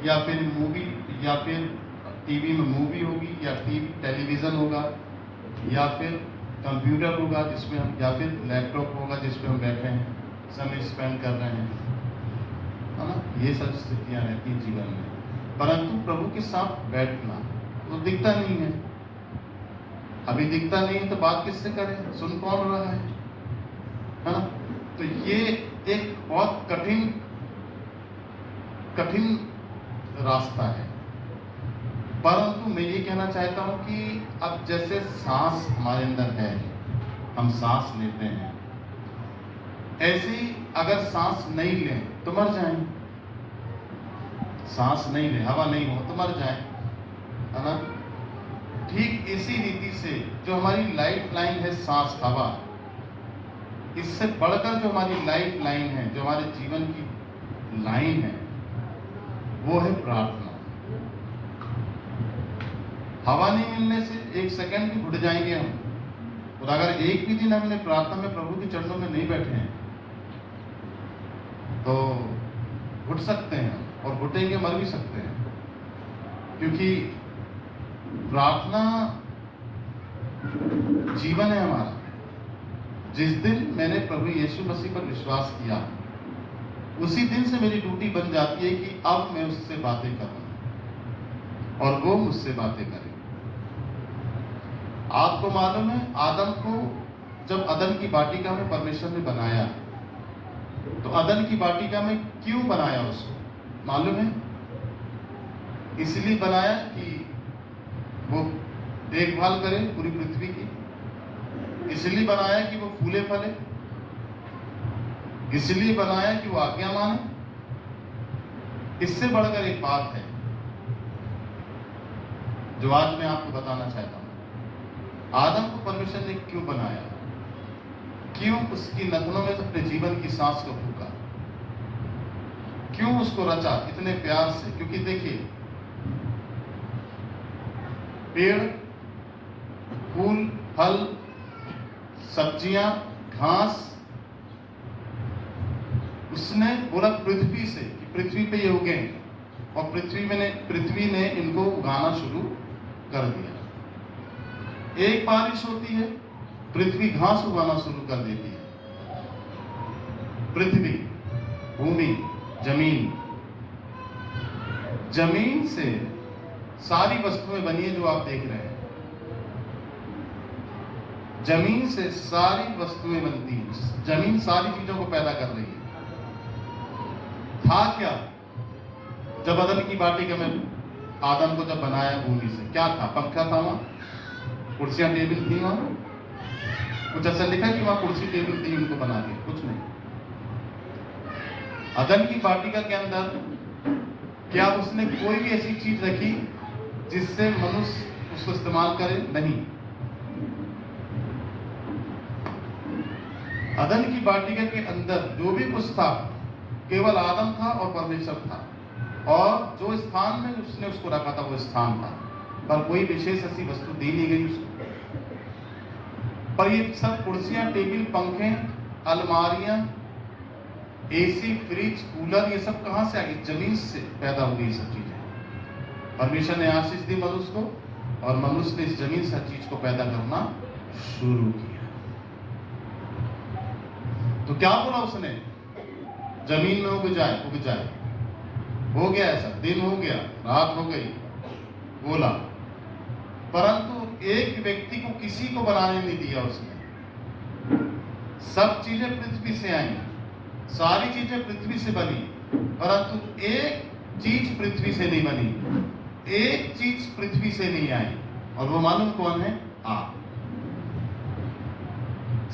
या फिर मूवी, या फिर टीवी में मूवी होगी, या टेलीविज़न होगा, या फिर कंप्यूटर होगा जिसमें हम, या फिर लैपटॉप होगा जिसमें हम बैठे हैं, समय स्पेंड कर रहे हैं, है ना। ये सब स्थितियाँ रहती हैं जीवन में। परंतु प्रभु के साथ बैठना तो दिखता नहीं है। अभी दिखता नहीं है तो बात किससे करें, सुन कौन रहा है ना। तो ये एक बहुत कठिन रास्ता है। परंतु मैं ये कहना चाहता हूं कि अब जैसे सांस हमारे अंदर है, हम सांस लेते हैं, ऐसे ही अगर सांस नहीं लें तो मर जाएं। सांस नहीं ले, हवा नहीं हो तो मर जाएं, है ना। ठीक इसी रीति से जो हमारी लाइफ लाइन है सांस, हवा, इससे बढ़कर जो हमारी लाइफ लाइन है, जो हमारे जीवन की लाइन है, वो है प्रार्थना। हवा नहीं मिलने से एक सेकंड भी घुट जाएंगे हम। और अगर एक भी दिन हमने प्रार्थना में प्रभु के चरणों में नहीं बैठे हैं तो घुट सकते हैं, और घुटेंगे, मर भी सकते हैं। क्योंकि प्रार्थना जीवन है हमारा। जिस दिन मैंने प्रभु यीशु मसीह पर विश्वास किया, उसी दिन से मेरी ड्यूटी बन जाती है कि अब मैं उससे बातें करूं और वो मुझसे बातें करे। आपको मालूम है, आदम को जब अदन की वाटिका में परमेश्वर ने बनाया, तो अदन की वाटिका में क्यों बनाया उसको मालूम है? इसलिए बनाया कि वो देखभाल करे पूरी पृथ्वी की। इसलिए बनाया कि वो फूले फले। इसलिए बनाया कि वो आज्ञा माने। इससे बढ़कर एक बात है जो आज मैं आपको बताना चाहता हूं। आदम को परमेश्वर ने क्यों बनाया? क्यों उसकी नथनों में अपने जीवन की सांस को फूका? क्यों उसको रचा इतने प्यार से? क्योंकि देखिए, पेड़, फूल, फल, सब्जियां, घास, उसने बोला पृथ्वी से कि पृथ्वी पे ये उगे, और पृथ्वी ने इनको उगाना शुरू कर दिया। एक बारिश होती है, पृथ्वी घास उगाना शुरू कर देती है। पृथ्वी, भूमि, जमीन से सारी वस्तुएं बनी है जो आप देख रहे हैं। जमीन से सारी वस्तुएं बनती हैं। जमीन सारी चीजों को पैदा कर रही है। था क्या जब अदन की वाटिका में आदम को जब बनाया भूमि से? क्या था? पंखा था वहां, कुर्सियां टेबल थी वहां? कुछ ऐसा लिखा कि वहां कुर्सी टेबल थी उनको बना के? कुछ नहीं। अदन की वाटिका के अंदर क्या उसने कोई भी ऐसी चीज रखी जिससे मनुष्य उसको इस्तेमाल करे? नहीं। अदन की वाटिका के अंदर जो भी कुछ था, केवल आदम था और परमेश्वर था, और जो स्थान में उसने उसको रखा था वो स्थान था, पर कोई विशेष ऐसी वस्तु दी नहीं गई उसको। पर ये सब कुर्सियां, टेबल, पंखे, अलमारियां, एसी, फ्रिज, कूलर, ये सब कहां से आ गई? जमीन से पैदा हो गई सब चीजें। परमेश्वर ने आशीष दी मनुष्य को, और मनुष्य ने इस जमीन से हर चीज को पैदा करना शुरू किया। तो क्या बोला उसने? जमीन में उग जाए, उग जाए। हो गया ऐसा, दिन हो गया, रात हो गई, बोला। परंतु एक व्यक्ति को, किसी को बनाने नहीं दिया उसने। सब चीजें पृथ्वी से आई, सारी चीजें पृथ्वी से बनी, परंतु एक चीज पृथ्वी से नहीं बनी। एक चीज पृथ्वी से नहीं आई, और वो मालूम कौन है? आप।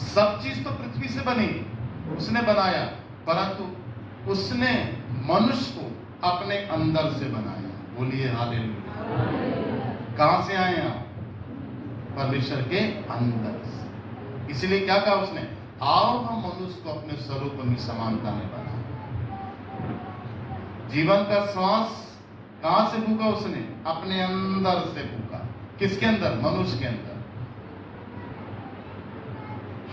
सब चीज तो पृथ्वी से बनी, उसने बनाया, परंतु उसने मनुष्य को अपने अंदर से बनाया। बोलिए हालेलुया। कहां से आए आप? परमेश्वर के अंदर से। इसलिए क्या कहा उसने? आओ हम मनुष्य को अपने स्वरूप में समानता में बनाए। जीवन का श्वास कहां से फूका उसने? अपने अंदर से फूका। किसके अंदर? मनुष्य के अंदर।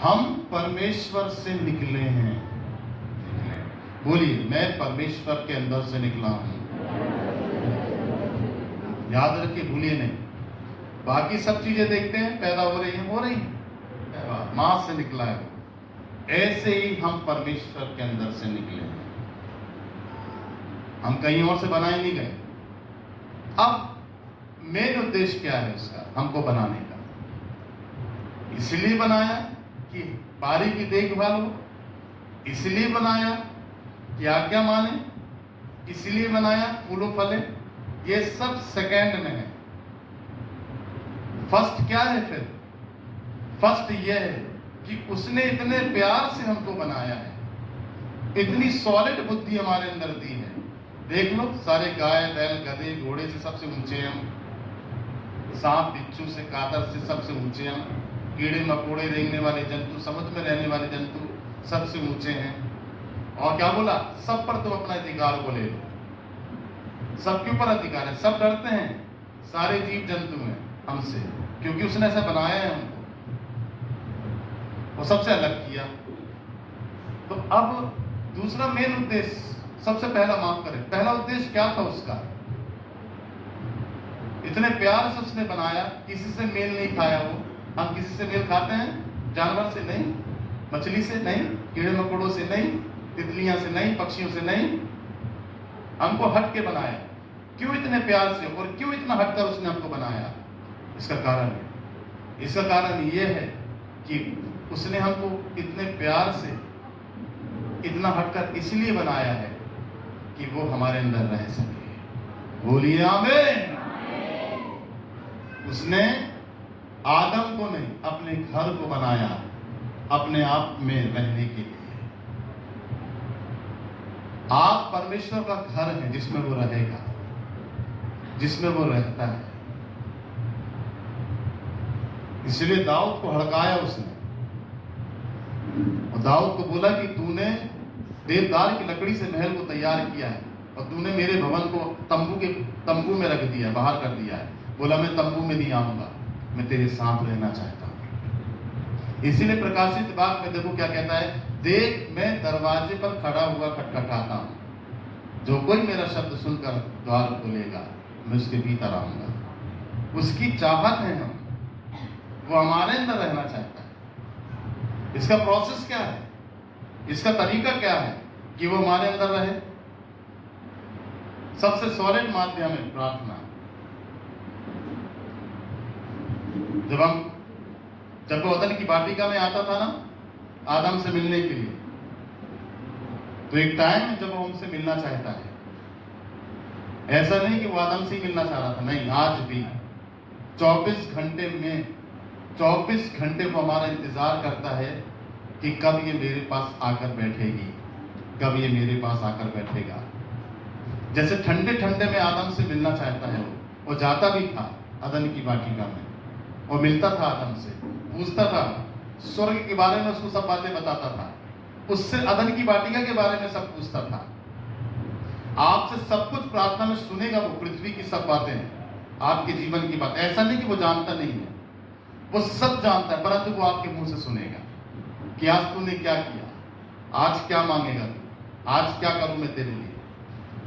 हम परमेश्वर से निकले हैं। बोलिए, मैं परमेश्वर के अंदर से निकला हूं। याद रखिए, भूलिए नहीं। बाकी सब चीजें देखते हैं, पैदा हो रही हैं, मां से निकला है वो। ऐसे ही हम परमेश्वर के अंदर से निकले हैं, हम कहीं और से बनाए नहीं गए। अब मेन उद्देश्य क्या है उसका, हमको बनाने का? इसलिए बनाया कि बारी की देखभाल हो, इसलिए बनाया कि आज्ञा माने, इसलिए बनाया फूलो फले। ये सब सेकंड में है। फर्स्ट क्या है? फिर फर्स्ट ये है कि उसने इतने प्यार से हमको बनाया है, इतनी सॉलिड बुद्धि हमारे अंदर दी है। देख लो, सारे गाय बैल गधे घोड़े से सबसे ऊंचे हम, सांप बिच्छू से कातर से सबसे ऊंचे हम, कीड़े मकोड़े रेंगने वाले जंतु, समुद्र में रहने वाले जंतु सबसे ऊंचे हैं। और क्या बोला? सब पर तुम अपना अधिकार को ले लो। सबके ऊपर अधिकार है, सब डरते हैं सारे जीव जंतु हैं हमसे, क्योंकि उसने ऐसा बनाया है हमको, वो सबसे अलग किया। तो अब दूसरा मेन उद्देश्य, सबसे पहला माफ करें, पहला उद्देश्य क्या था उसका? इतने प्यार से उसने बनाया, किसी से मेल नहीं खाया वो। हम किसी से मेल खाते हैं? जानवर से नहीं, मछली से नहीं, कीड़े मकोड़ों से नहीं, तितलियां से नहीं, पक्षियों से नहीं। हमको हट के बनाया। क्यों इतने प्यार से, और क्यों इतना हटकर उसने हमको बनाया? इसका कारण है, इसका कारण यह है कि उसने हमको इतने प्यार से इतना हटकर इसलिए बनाया है कि वो हमारे अंदर रह सके। बोलिए आमीन। उसने आदम को नहीं, अपने घर को बनाया अपने आप में रहने के लिए। आप परमेश्वर का घर है जिसमें वो रहेगा, जिसमें वो रहता है। इसलिए दाऊद को हड़काया उसने, और दाऊद को बोला कि तूने देवदार की लकड़ी से महल को तैयार किया है, और तूने मेरे भवन को तंबू में रख दिया, बाहर कर दिया है। बोला मैं तंबू में नहीं आऊंगा, मैं तेरे साथ रहना चाहता हूं। इसीलिए प्रकाशित वाक्य में देखो क्या कहता है, देख मैं दरवाजे पर खड़ा हुआ खटखटाता हूं, जो कोई मेरा शब्द सुनकर द्वार खोलेगा मैं उसके भीतर आऊंगा। उसकी चाहत है हम, वो हमारे अंदर रहना चाहता है। इसका प्रोसेस क्या है, इसका तरीका क्या है कि वो हमारे अंदर रहे? सबसे सॉलिड माध्यम है प्रार्थना। जब वो अदन की वाटिका में आता था ना आदम से मिलने के लिए, तो एक टाइम है जब वो हमसे मिलना चाहता है। ऐसा नहीं कि वो आदम से ही मिलना चाह रहा था, नहीं, आज भी 24 घंटे में 24 घंटे वो हमारा इंतजार करता है कि कब ये मेरे पास आकर बैठेगी, कब ये मेरे पास आकर बैठेगा। जैसे ठंडे ठंडे में आदम से मिलना चाहता है वो जाता भी था अदन की वाटिका में, वो मिलता था आदम से, पूछता था, स्वर्ग के बारे में उसको सब बातें बताता था, उससे अदन की वाटिका के बारे में सब पूछता था। आपसे सब कुछ प्रार्थना में सुनेगा वो, पृथ्वी की सब बातें, आपके जीवन की बात। ऐसा नहीं कि वो जानता नहीं है, वो सब जानता है, परंतु वो आपके मुंह से सुनेगा कि आज तूने क्या किया, आज क्या मांगेगा तू, आज क्या करूं मैं तेरे लिए,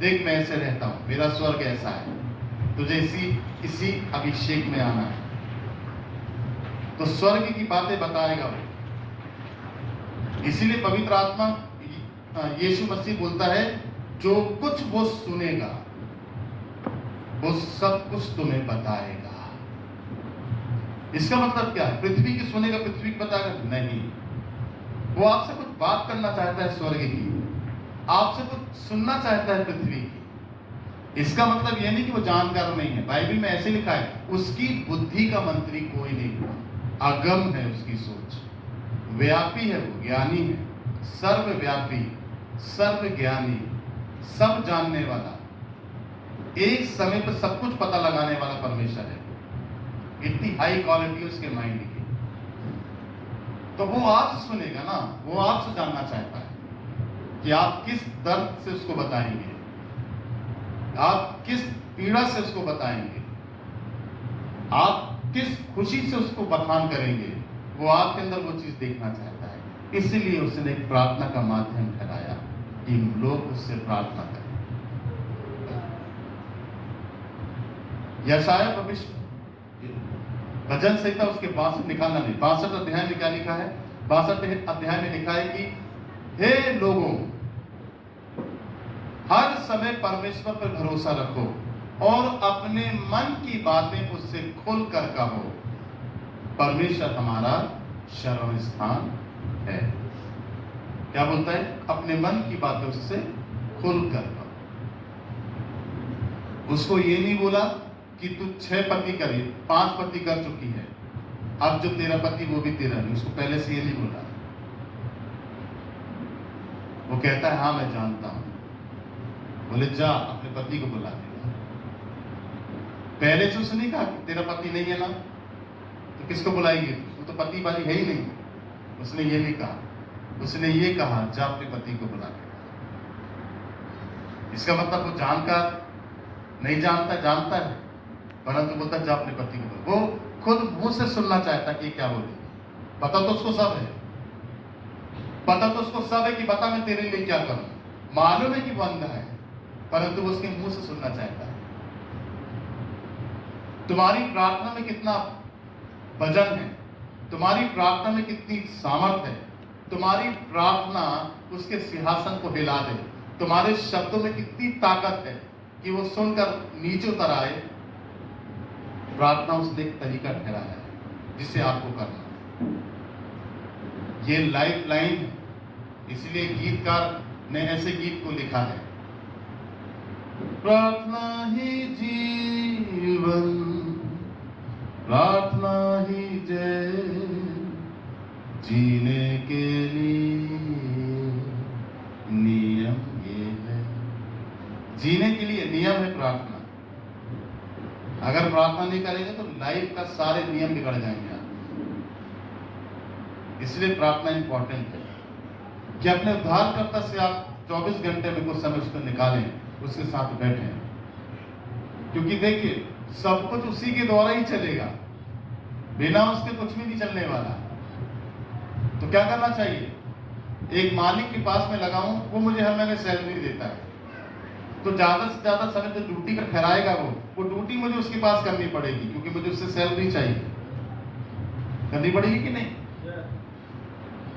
देख मैं ऐसे रहता हूं, मेरा स्वर्ग ऐसा है, तुझे इसी अभिषेक में आना है। तो स्वर्ग की बातें बताएगा वो। इसीलिए पवित्र आत्मा यीशु मसीह बोलता है, जो कुछ वो सुनेगा वो सब कुछ तुम्हें बताएगा। इसका मतलब क्या है? पृथ्वी की सुनेगा, पृथ्वी की बताएगा? नहीं, वो आपसे कुछ बात करना चाहता है स्वर्ग की, आपसे कुछ सुनना चाहता है पृथ्वी की। इसका मतलब यह नहीं कि वो जानकार नहीं है। बाइबल में ऐसे लिखा है, उसकी बुद्धि का मंत्री कोई नहीं हुआ, अगम है उसकी सोच, व्यापी है वो, ज्ञानी है, सर्वव्यापी, सर्वज्ञानी, सब जानने वाला, एक समय पर सब कुछ पता लगाने वाला परमेश्वर है। इतनी हाई क्वालिटी उसके माइंड की। तो वो आपसे सुनेगा ना, वो आपसे जानना चाहता है कि आप किस दर्द से उसको बताएंगे, आप किस पीड़ा से उसको बताएंगे, आप किस खुशी से उसको बखान करेंगे। वो आपके अंदर वो चीज देखना चाहता है। इसलिए उसने एक प्रार्थना का माध्यम ठहराया कि लोग उससे प्रार्थना करें। यशाया भविष्य भजन संहिता उसके 62 निकालना नहीं, 62 अध्याय में क्या लिखा है? 62 अध्याय में लिखा है कि हे लोगों, हर समय परमेश्वर पर भरोसा रखो और अपने मन की बातें उससे खुल कर कहो। परमेश्वर हमारा शरण स्थान है। क्या बोलता है? अपने मन की बातें उससे खुल कर कहो। उसको ये नहीं बोला कि तू 6 पति करी, 5 पति कर चुकी है, अब जो तेरा पति वो भी तेरा नहीं। उसको पहले से ये नहीं बोला। वो कहता है हाँ मैं जानता हूं। बोले जा अपने पति को बुला देगा। पहले से उसने नहीं कहा कि तेरा पति नहीं है ना, तो किसको बुलाएंगे? वो तो पति वाली है ही नहीं। उसने ये नहीं कहा, उसने ये कहा जा अपने पति को बुला के। इसका मतलब वो जानकर नहीं जानता, जानता है, परंतु बोलता जा अपने पति को बुला। वो खुद मुंह से सुनना चाहता कि क्या बोले। पता तो उसको सब है, पता तो उसको सब है कि बता मैं तेरे लिए क्या करूं। मालूम है कि वो अंधा है, परंतु वो उसके मुंह से सुनना चाहता है। तुम्हारी प्रार्थना में कितना वजन है, तुम्हारी प्रार्थना में कितनी सामर्थ है, तुम्हारी प्रार्थना उसके सिंहासन को हिला दे। तुम्हारे शब्दों में कितनी ताकत है कि वो सुनकर नीचे उतर आए। प्रार्थना उसने एक तरीका ठहराया है जिसे आपको करना है। ये लाइफ लाइन है, इसलिए गीतकार ने ऐसे गीत को लिखा है। प्रार्थना ही जीवन, प्रार्थना ही जय, जीने के लिए नियम ये है। जीने के लिए नियम है प्रार्थना। अगर प्रार्थना नहीं करेंगे तो लाइफ का सारे नियम बिगड़ जाएंगे आप। इसलिए प्रार्थना इंपॉर्टेंट है कि अपने उद्धारकर्ता से आप 24 घंटे में कुछ समय उसको निकालें, उसके साथ बैठें। क्योंकि देखिए सब कुछ उसी के द्वारा ही चलेगा, बिना उसके कुछ भी नहीं चलने वाला। तो क्या करना चाहिए? एक मालिक के पास में लगाऊं, वो मुझे हर महीने सैलरी देता है, तो ज्यादा से ज्यादा समय जो ड्यूटी कर ठहराएगा वो ड्यूटी मुझे उसके पास करनी पड़ेगी, क्योंकि मुझे उससे सैलरी चाहिए। करनी पड़ेगी कि नहीं?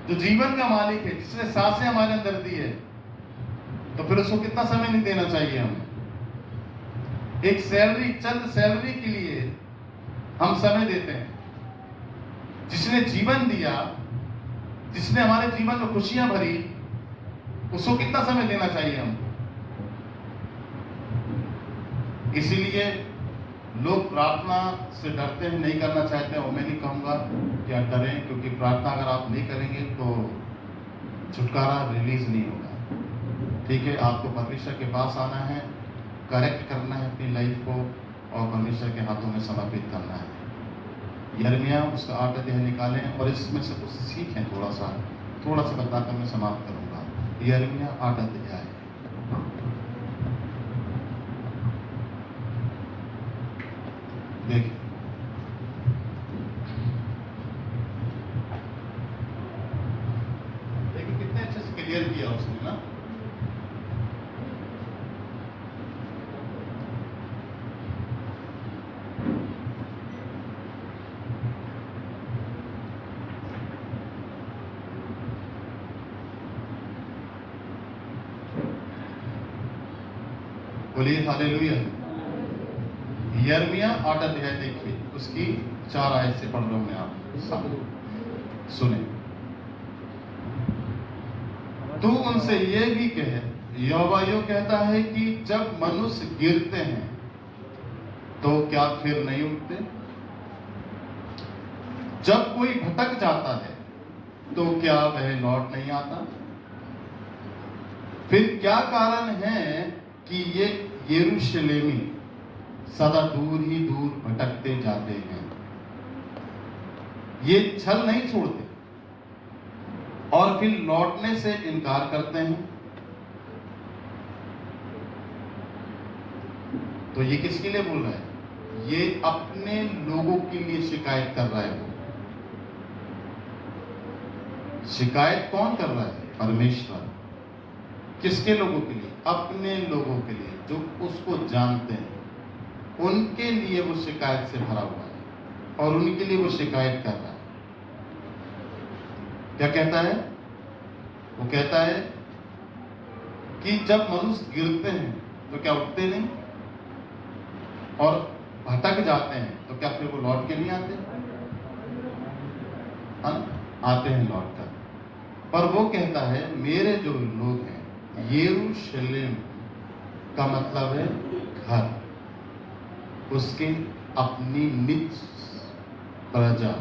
जो जीवन का मालिक है, जिसने सांसें हमारे अंदर दी है, तो फिर उसको कितना समय नहीं देना चाहिए हमें? एक सैलरी, चंद सैलरी के लिए हम समय देते हैं। जिसने जीवन दिया, जिसने हमारे जीवन में खुशियां भरी, उसको कितना समय देना चाहिए हमको? इसीलिए लोग प्रार्थना से डरते हैं, नहीं करना चाहते हैं। और मैं नहीं कहूँगा कि आप डरें, क्योंकि प्रार्थना अगर आप नहीं करेंगे तो छुटकारा रिलीज नहीं होगा। ठीक है, आपको परमेश्वर के पास आना है, करेक्ट करना है अपनी लाइफ को और परमेश्वर के हाथों में समर्पित करना है। यिर्मयाह उसका 8 अध्याय निकालें और इसमें से कुछ सीखें। थोड़ा सा बताकर मैं समाप्त करूँगा। यिर्मयाह 8 अध्याय देखिए। देखिए कितने अच्छे से क्लियर किया उसने ना। बोलिए हालेलुया। यिर्मयाह 8 अध्याय देखिए, उसकी 4 आयत से पढ़ रहा हूं मैं आप सामने सुने। तू उनसे ये भी कहे, यहोवा यूं कहता है कि जब मनुष्य गिरते हैं तो क्या फिर नहीं उठते? जब कोई भटक जाता है तो क्या वह लौट नहीं आता? फिर क्या कारण है कि ये यरूशलेमी सदा दूर ही दूर भटकते जाते हैं? ये छल नहीं छोड़ते और फिर लौटने से इनकार करते हैं। तो ये किसके लिए बोल रहा है? ये अपने लोगों के लिए शिकायत कर रहा है। वो शिकायत कौन कर रहा है? परमेश्वर। किसके लोगों के लिए? अपने लोगों के लिए, जो उसको जानते हैं। उनके लिए वो शिकायत से भरा हुआ है और उनके लिए वो शिकायत कर रहा है। क्या कहता है? वो कहता है कि जब मनुष्य गिरते हैं तो क्या उठते नहीं, और भटक जाते हैं तो क्या फिर वो लौट के नहीं आते? आते हैं लौट कर। पर वो कहता है मेरे जो लोग हैं, यरूशलेम का मतलब है घर, उसके अपनी निज प्रजा।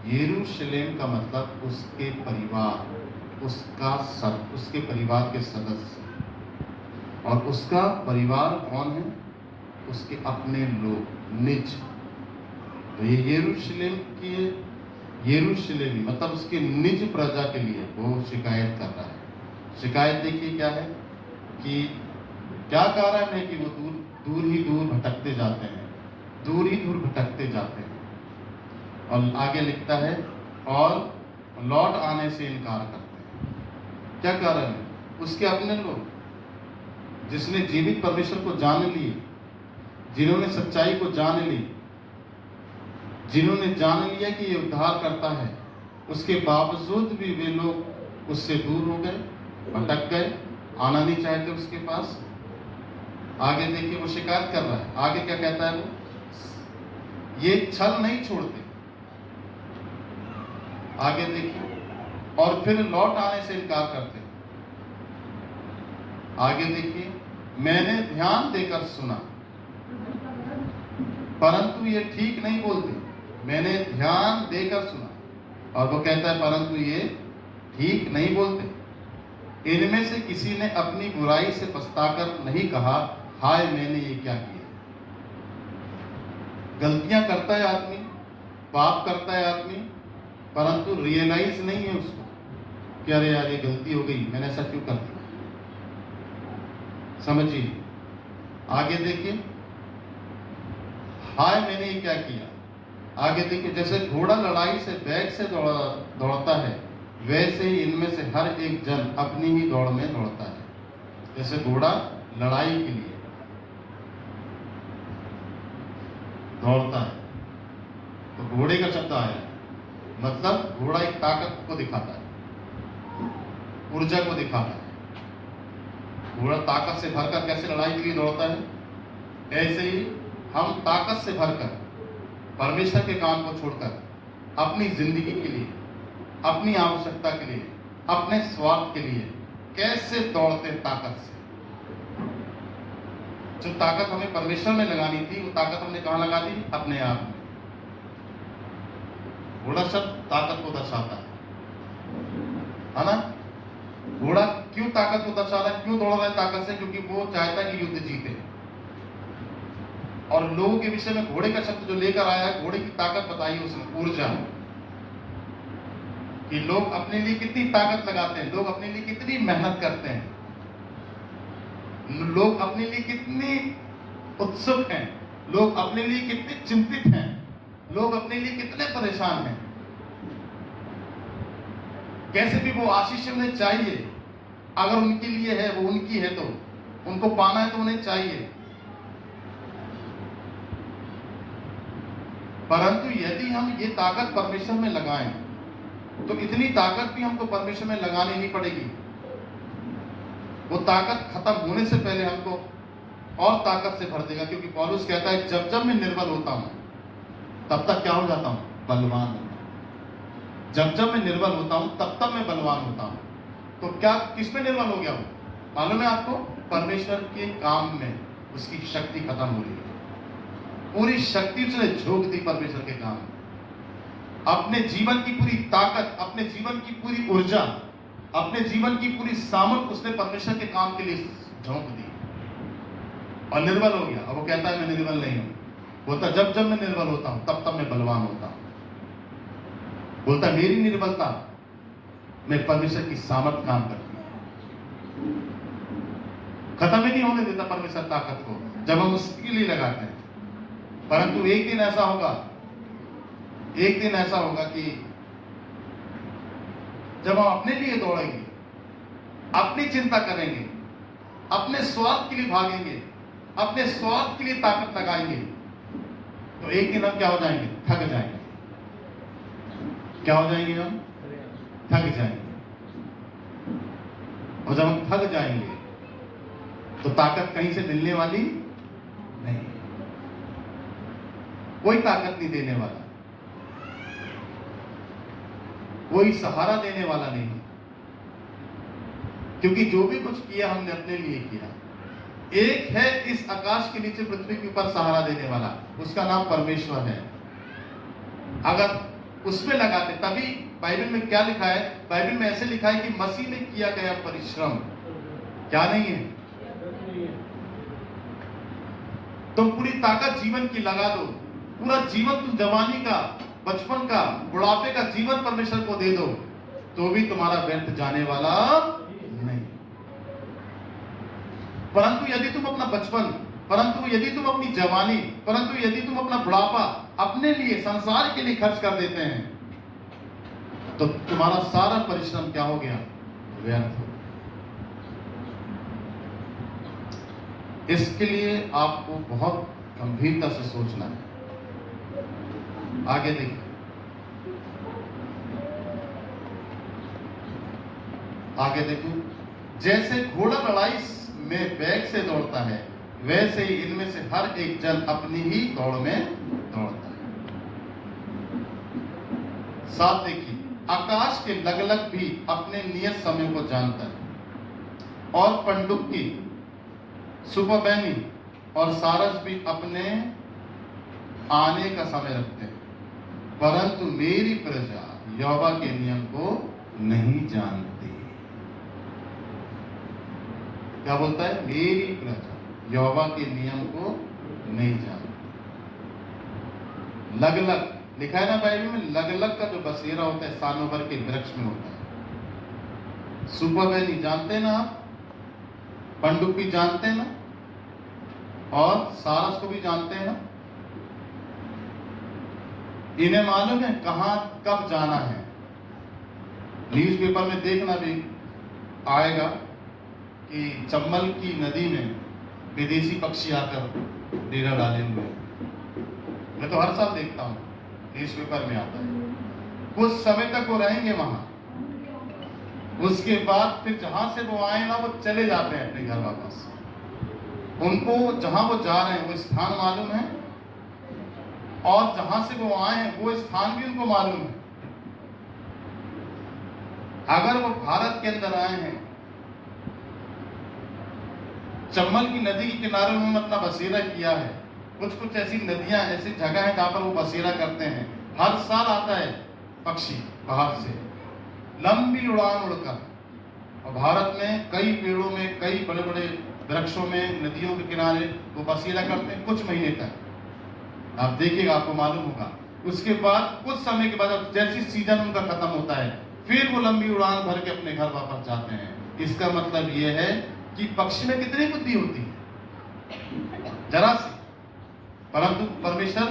यरूशलेम का मतलब उसके परिवार, उसके परिवार के सदस्य। और उसका परिवार कौन है? उसके अपने लोग, निज। तो ये यरूशलेमी मतलब उसके निज प्रजा के लिए वो शिकायत कर रहा है। शिकायत देखिए क्या है कि क्या कारण है कि वो दूर ही दूर भटकते जाते हैं, दूर ही दूर भटकते जाते हैं। और आगे लिखता है और लौट आने से इनकार करते हैं। क्या कारण है? उसके अपने लोग, जिसने जीवित परमेश्वर को जान लिए, जिन्होंने सच्चाई को जान ली, जिन्होंने जान लिया कि ये उद्धार करता है, उसके बावजूद भी वे लोग उससे दूर हो गए, भटक गए, आना नहीं चाहते उसके पास। आगे देखिए वो शिकायत कर रहा है। आगे क्या कहता है वो? ये छल नहीं छोड़ते। आगे देखिए, और फिर लौट आने से इनकार करते। आगे देखिए, मैंने ध्यान देकर सुना परंतु ये ठीक नहीं बोलते। मैंने ध्यान देकर सुना, और वो कहता है परंतु ये ठीक नहीं बोलते। इनमें से किसी ने अपनी बुराई से पछताकर नहीं कहा, हाय मैंने ये क्या किया। गलतियां करता है आदमी, पाप करता है आदमी, परंतु रियलाइज नहीं है उसको कि अरे यार ये गलती हो गई, मैंने ऐसा क्यों कर दिया। समझिए, आगे देखिए, हाय मैंने ये क्या किया। आगे देखिए, जैसे घोड़ा लड़ाई से बैग से दौड़ता है, वैसे ही इनमें से हर एक जन अपनी ही दौड़ में दौड़ता है। जैसे घोड़ा लड़ाई के लिए दौड़ता है, तो घोड़े का शब्द आया, मतलब घोड़ा एक ताकत को दिखाता है, ऊर्जा को दिखाता है। घोड़ा ताकत से भरकर कैसे लड़ाई के लिए दौड़ता है, ऐसे ही हम ताकत से भरकर परमेश्वर के काम को छोड़कर अपनी जिंदगी के लिए, अपनी आवश्यकता के लिए, अपने स्वार्थ के लिए कैसे दौड़ते हैं ताकत से। जो ताकत हमें परमेश्वर में लगानी थी, वो ताकत हमने कहां लगा दी? अपने आप में। घोड़ा शब्द ताकत को दर्शाता है ना? घोड़ा क्यों ताकत को दर्शा रहा है, क्यों दौड़ रहा है ताकत से? क्योंकि वो चाहता है कि युद्ध जीते। और लोगों के विषय में घोड़े का शब्द जो लेकर आया है, घोड़े की ताकत बताई उसने, ऊर्जा, कि लोग अपने लिए कितनी ताकत लगाते हैं, लोग अपने लिए कितनी मेहनत करते हैं, लोग अपने लिए कितने उत्सुक हैं, लोग अपने लिए कितने चिंतित हैं, लोग अपने लिए कितने परेशान हैं। कैसे भी वो आशीष उन्हें चाहिए, अगर उनके लिए है, वो उनकी है, तो उनको पाना है तो उन्हें चाहिए। परंतु यदि हम ये ताकत परमेश्वर में लगाएं, तो इतनी ताकत भी हमको परमेश्वर में लगानी नहीं पड़ेगी। वो ताकत खत्म होने से पहले हमको और ताकत से भर देगा। क्योंकि पौलुस कहता है, जब जब मैं निर्बल होता हूं तब तक क्या हो जाता हूं? बलवान होता हूं। जब जब मैं निर्बल होता हूं तब तक मैं बलवान होता हूं। तो क्या, किस में निर्बल हो गया हूं? मालूम है आपको? परमेश्वर के काम में उसकी शक्ति खत्म हो रही है। पूरी शक्ति उसने झोंक दी परमेश्वर के काम में। अपने जीवन की पूरी ताकत, अपने जीवन की पूरी ऊर्जा, अपने जीवन की पूरी सामर्थ उसने परमेश्वर के काम के लिए झोंक दी और निर्बल हो गया। अब वो कहता है मैं निर्बल नहीं हूं। बोलता जब जब मैं निर्बल होता हूं तब तब मैं बलवान होता हूं। बोलता मेरी निर्बलता में परमेश्वर की सामर्थ काम करती है। खत्म ही नहीं होने देता परमेश्वर ताकत को जब हम उसके लिए लगाते हैं। परंतु एक दिन ऐसा होगा, एक दिन ऐसा होगा कि जब हम अपने लिए दौड़ेंगे, अपनी चिंता करेंगे, अपने स्वार्थ के लिए भागेंगे, अपने स्वार्थ के लिए ताकत लगाएंगे तो एक दिन हम क्या हो जाएंगे? थक जाएंगे। क्या हो जाएंगे? हम थक जाएंगे। और जब हम थक जाएंगे तो ताकत कहीं से मिलने वाली नहीं, कोई ताकत नहीं देने वाला, कोई सहारा देने वाला नहीं, क्योंकि जो भी कुछ किया हमने अपने लिए किया। एक है इस आकाश के नीचे पृथ्वी के ऊपर सहारा देने वाला, उसका नाम परमेश्वर है। अगर उसमें लगाते, तभी बाइबल में क्या लिखा है? बाइबल में ऐसे लिखा है कि मसीह में किया गया परिश्रम क्या नहीं है? तुम पूरी ताकत जीवन की लगा दो, पूरा जीवन तुम जवानी का, बचपन का, बुढ़ापे का जीवन परमेश्वर को दे दो, तो भी तुम्हारा व्यर्थ जाने वाला नहीं। परंतु यदि तुम अपना बचपन, परंतु यदि तुम अपनी जवानी, परंतु यदि तुम अपना बुढ़ापा अपने लिए, संसार के लिए खर्च कर देते हैं, तो तुम्हारा सारा परिश्रम क्या हो गया? व्यर्थ हो। इसके लिए आपको बहुत गंभीरता से सोचना है। आगे देखिए, आगे देखो, जैसे घोड़ा लड़ाई में वेग से दौड़ता है, वैसे ही इनमें से हर एक जन अपनी ही दौड़ में दौड़ता है। साथ देखिए, आकाश के लगलग भी अपने नियत समय को जानता है, और पंडुक्की, सुपरबैनी और सारस भी अपने आने का समय रखते हैं, परंतु मेरी प्रजा यहोवा के नियम को नहीं जानती। क्या बोलता है? मेरी प्रजा यहोवा के नियम को नहीं जानती। लगलग लिखा है ना बाइबल में, लगलग का जो बसेरा होता है सानोबर के वृक्ष में होता है। सुपरबैनी जानते हैं ना आप, पंडुक्की जानते हैं ना, और सारस को भी जानते हैं ना। इन्हें मालूम है कहां कब जाना है। न्यूज़पेपर में देखना भी आएगा कि चंबल की नदी में विदेशी पक्षी आकर डेरा डाले हुए हैं। मैं तो हर साल देखता हूँ, न्यूज़पेपर में आता है। कुछ समय तक वो रहेंगे वहां, उसके बाद फिर जहां से वो आए ना, वो चले जाते हैं अपने घर वापस। उनको जहां वो जा रहे हैं वो स्थान मालूम है, और जहां से वो आए हैं वो स्थान भी उनको मालूम है। अगर वो भारत के अंदर आए हैं, चंबल की नदी के किनारे उन्होंने अपना बसेरा किया है, कुछ कुछ ऐसी नदियां, ऐसी जगह है जहां पर वो बसेरा करते हैं। हर साल आता है पक्षी बाहर से, लंबी उड़ान उड़कर, और भारत में कई पेड़ों में, कई बड़े बड़े वृक्षों में, नदियों के किनारे वो बसेरा करते हैं कुछ महीने तक। आप देखिएगा, आपको मालूम होगा। उसके बाद कुछ समय के बाद जैसी सीजन उनका खत्म होता है, फिर वो लंबी उड़ान भर के अपने घर वापस जाते हैं। इसका मतलब ये है कि पक्षी में कितनी बुद्धि होती है? जरा सी। परंतु परमेश्वर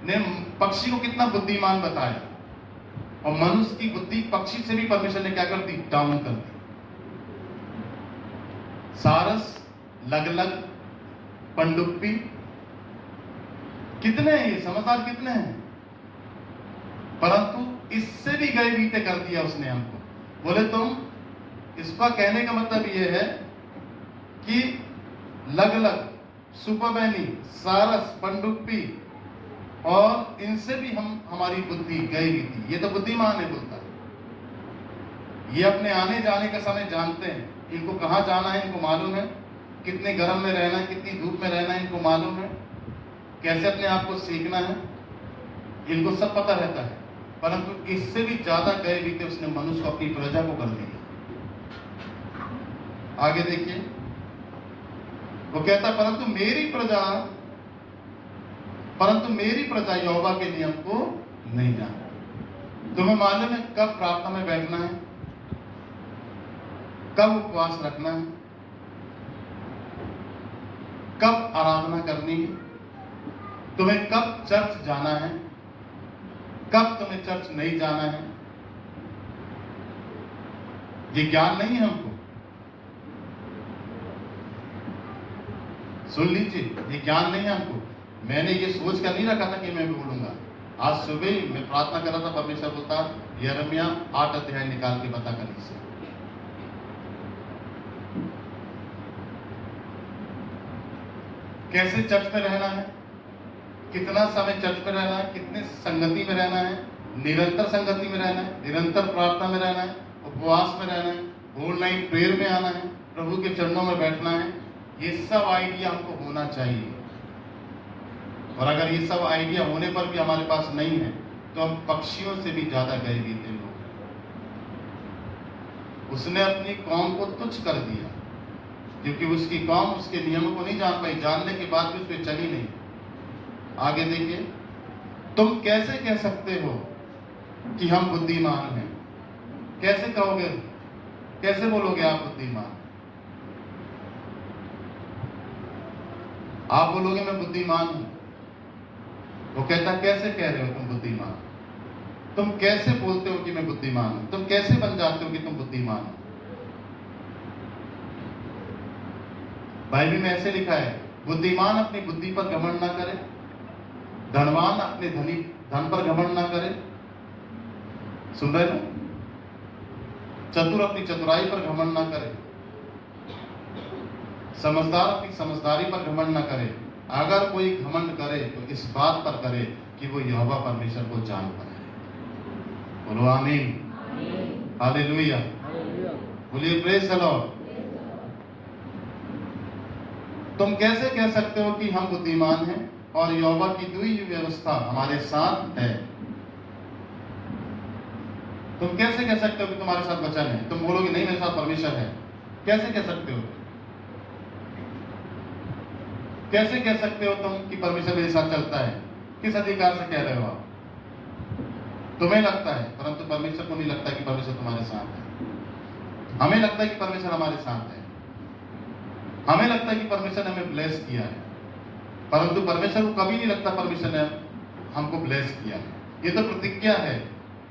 ने पक्षी को कितना बुद्धिमान बताया, और मनुष्य की बुद्धि पक्षी से भी परमेश्वर ने क्या कर दी? डाउन कर दी। सारस, लगलग, पंडुक्की, कितने हैं ये? समझदार कितने हैं? परंतु इससे भी गए बीते कर दिया उसने हमको। बोले तुम, इसका कहने का मतलब ये है कि लगलग, सुपरबैनी, सारस, पंडुक्की, और इनसे भी हमारी बुद्धि गई भी थी। ये तो बुद्धिमान है बोलता है। ये अपने आने जाने का समय जानते हैं, इनको कहाँ जाना है इनको मालूम है, कितने गर्म में रहना है, कितनी धूप में रहना है इनको मालूम है, कैसे अपने आप को सीखना है, इनको सब पता रहता है। परंतु इससे भी ज्यादा गए बीते उसने मनुष्य को, अपनी प्रजा को कर दिया। आगे देखिए, वो कहता परंतु मेरी प्रजा यहोवा के नियम को नहीं जानती। तुम्हें मालूम है कब प्रार्थना में बैठना है, कब उपवास रखना है, कब आराधना करनी है, तुम्हें कब चर्च जाना है, कब तुम्हें चर्च नहीं जाना है। ये ज्ञान नहीं है हमको। सुन लीजिए, ये ज्ञान नहीं है हमको। मैंने ये सोच कर नहीं रखा था कि मैं बोलूंगा। आज सुबह ही मैं प्रार्थना कर रहा था, परमेश्वर बोलता यिर्मयाह 8 अध्याय निकाल के बता कर से। कैसे चर्च में रहना है, कितना समय चर्च में रहना है, कितने संगति में रहना है, निरंतर संगति में रहना है, निरंतर प्रार्थना में रहना है, उपवास में रहना है, होल नाइट प्रेयर में आना है, प्रभु के चरणों में बैठना है। ये सब आइडिया हमको होना चाहिए। और अगर ये सब आइडिया होने पर भी हमारे पास नहीं है तो हम पक्षियों से भी ज्यादा गए बीते लोग हैं। उसने अपनी कौम को तुच्छ कर दिया क्योंकि उसकी कौम उसके नियमों को नहीं जान पाई, जानने के बाद भी उस पर चली नहीं। आगे देखिए, तुम कैसे कह सकते हो कि हम बुद्धिमान हैं? कैसे कहोगे, कैसे बोलोगे आप बुद्धिमान? आप बोलोगे मैं बुद्धिमान हूं। वो कहता कैसे कह रहे हो तुम बुद्धिमान? तुम कैसे बोलते हो कि मैं बुद्धिमान हूं? तुम कैसे बन जाते हो कि तुम बुद्धिमान हो? बाइबल में ऐसे लिखा है, बुद्धिमान अपनी बुद्धि पर घमंड ना करे, धनवान अपने धन पर घमंड ना करे। सुन रहे ना? चतुर अपनी चतुराई पर घमंड ना करे, समझदार अपनी समझदारी पर घमंड ना करे। अगर कोई घमंड करे तो इस बात पर करे कि वो यहोवा परमेश्वर को जान पाए। बोलो आमीन, हालेलुया, बोलिए प्रेज द लॉर्ड। तुम कैसे कह सकते हो कि हम बुद्धिमान हैं और यहोवा की दी हुई व्यवस्था हमारे साथ है? तुम कैसे कह सकते हो कि तुम्हारे साथ वचन है? तुम बोलोगे नहीं मेरे साथ परमेश्वर है। कैसे कह सकते हो? कैसे कह सकते हो तुम कि परमेश्वर मेरे साथ चलता है? किस अधिकार से कह रहे हो आप? तुम्हें लगता है, परंतु परमेश्वर को नहीं लगता कि परमेश्वर तुम्हारे साथ है। हमें लगता है कि परमेश्वर हमारे साथ है, हमें लगता है कि परमेश्वर ने हमें ब्लेस किया है, परंतु परमेश्वर को कभी नहीं लगता परमेश्वर ने हमको ब्लेस किया है। ये तो प्रतिज्ञा है।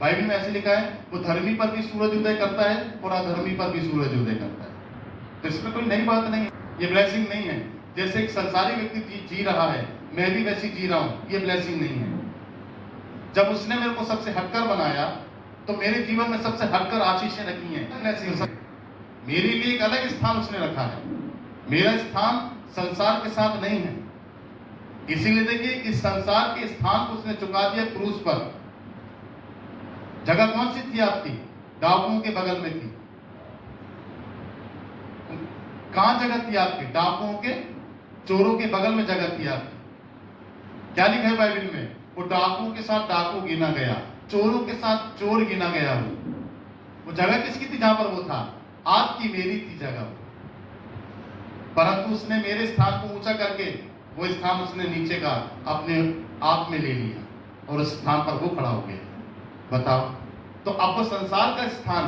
बाइबल में ऐसे लिखा है, वो धर्मी पर भी सूरज उदय करता है और अधर्मी पर भी सूरज उदय करता है। तो इसमें कोई नई बात नहीं है, ये ब्लेसिंग नहीं है। जैसे एक संसारी व्यक्ति जी रहा है, मैं भी वैसी जी रहा हूं, ये ब्लेसिंग नहीं है। जब उसने मेरे को सबसे हटकर बनाया तो मेरे जीवन में सबसे हटकर आशीषें रखी हैं। मेरे लिए एक अलग स्थान उसने रखा है। मेरा स्थान संसार के साथ नहीं है। इसीलिए देखिए, इस संसार के स्थान को उसने चुका दिया क्रूस पर। जगह कौन सी थी आपकी? डाकुओं के बगल में थी। कहां जगह थी आपकी? डाकुओं के, चोरों के बगल में जगह थी आपकी। क्या लिखा है बाइबल में? वो डाकुओं के साथ डाकू गिना गया, चोरों के साथ चोर गिना गया। वो जगह किसकी थी जहां पर वो था? आपकी मेरी थी जगह। परंतु उसने मेरे स्थान को ऊंचा करके वो स्थान उसने नीचे का अपने आप में ले लिया और उस स्थान पर वो खड़ा हो गया। बताओ, तो अब वो संसार का स्थान,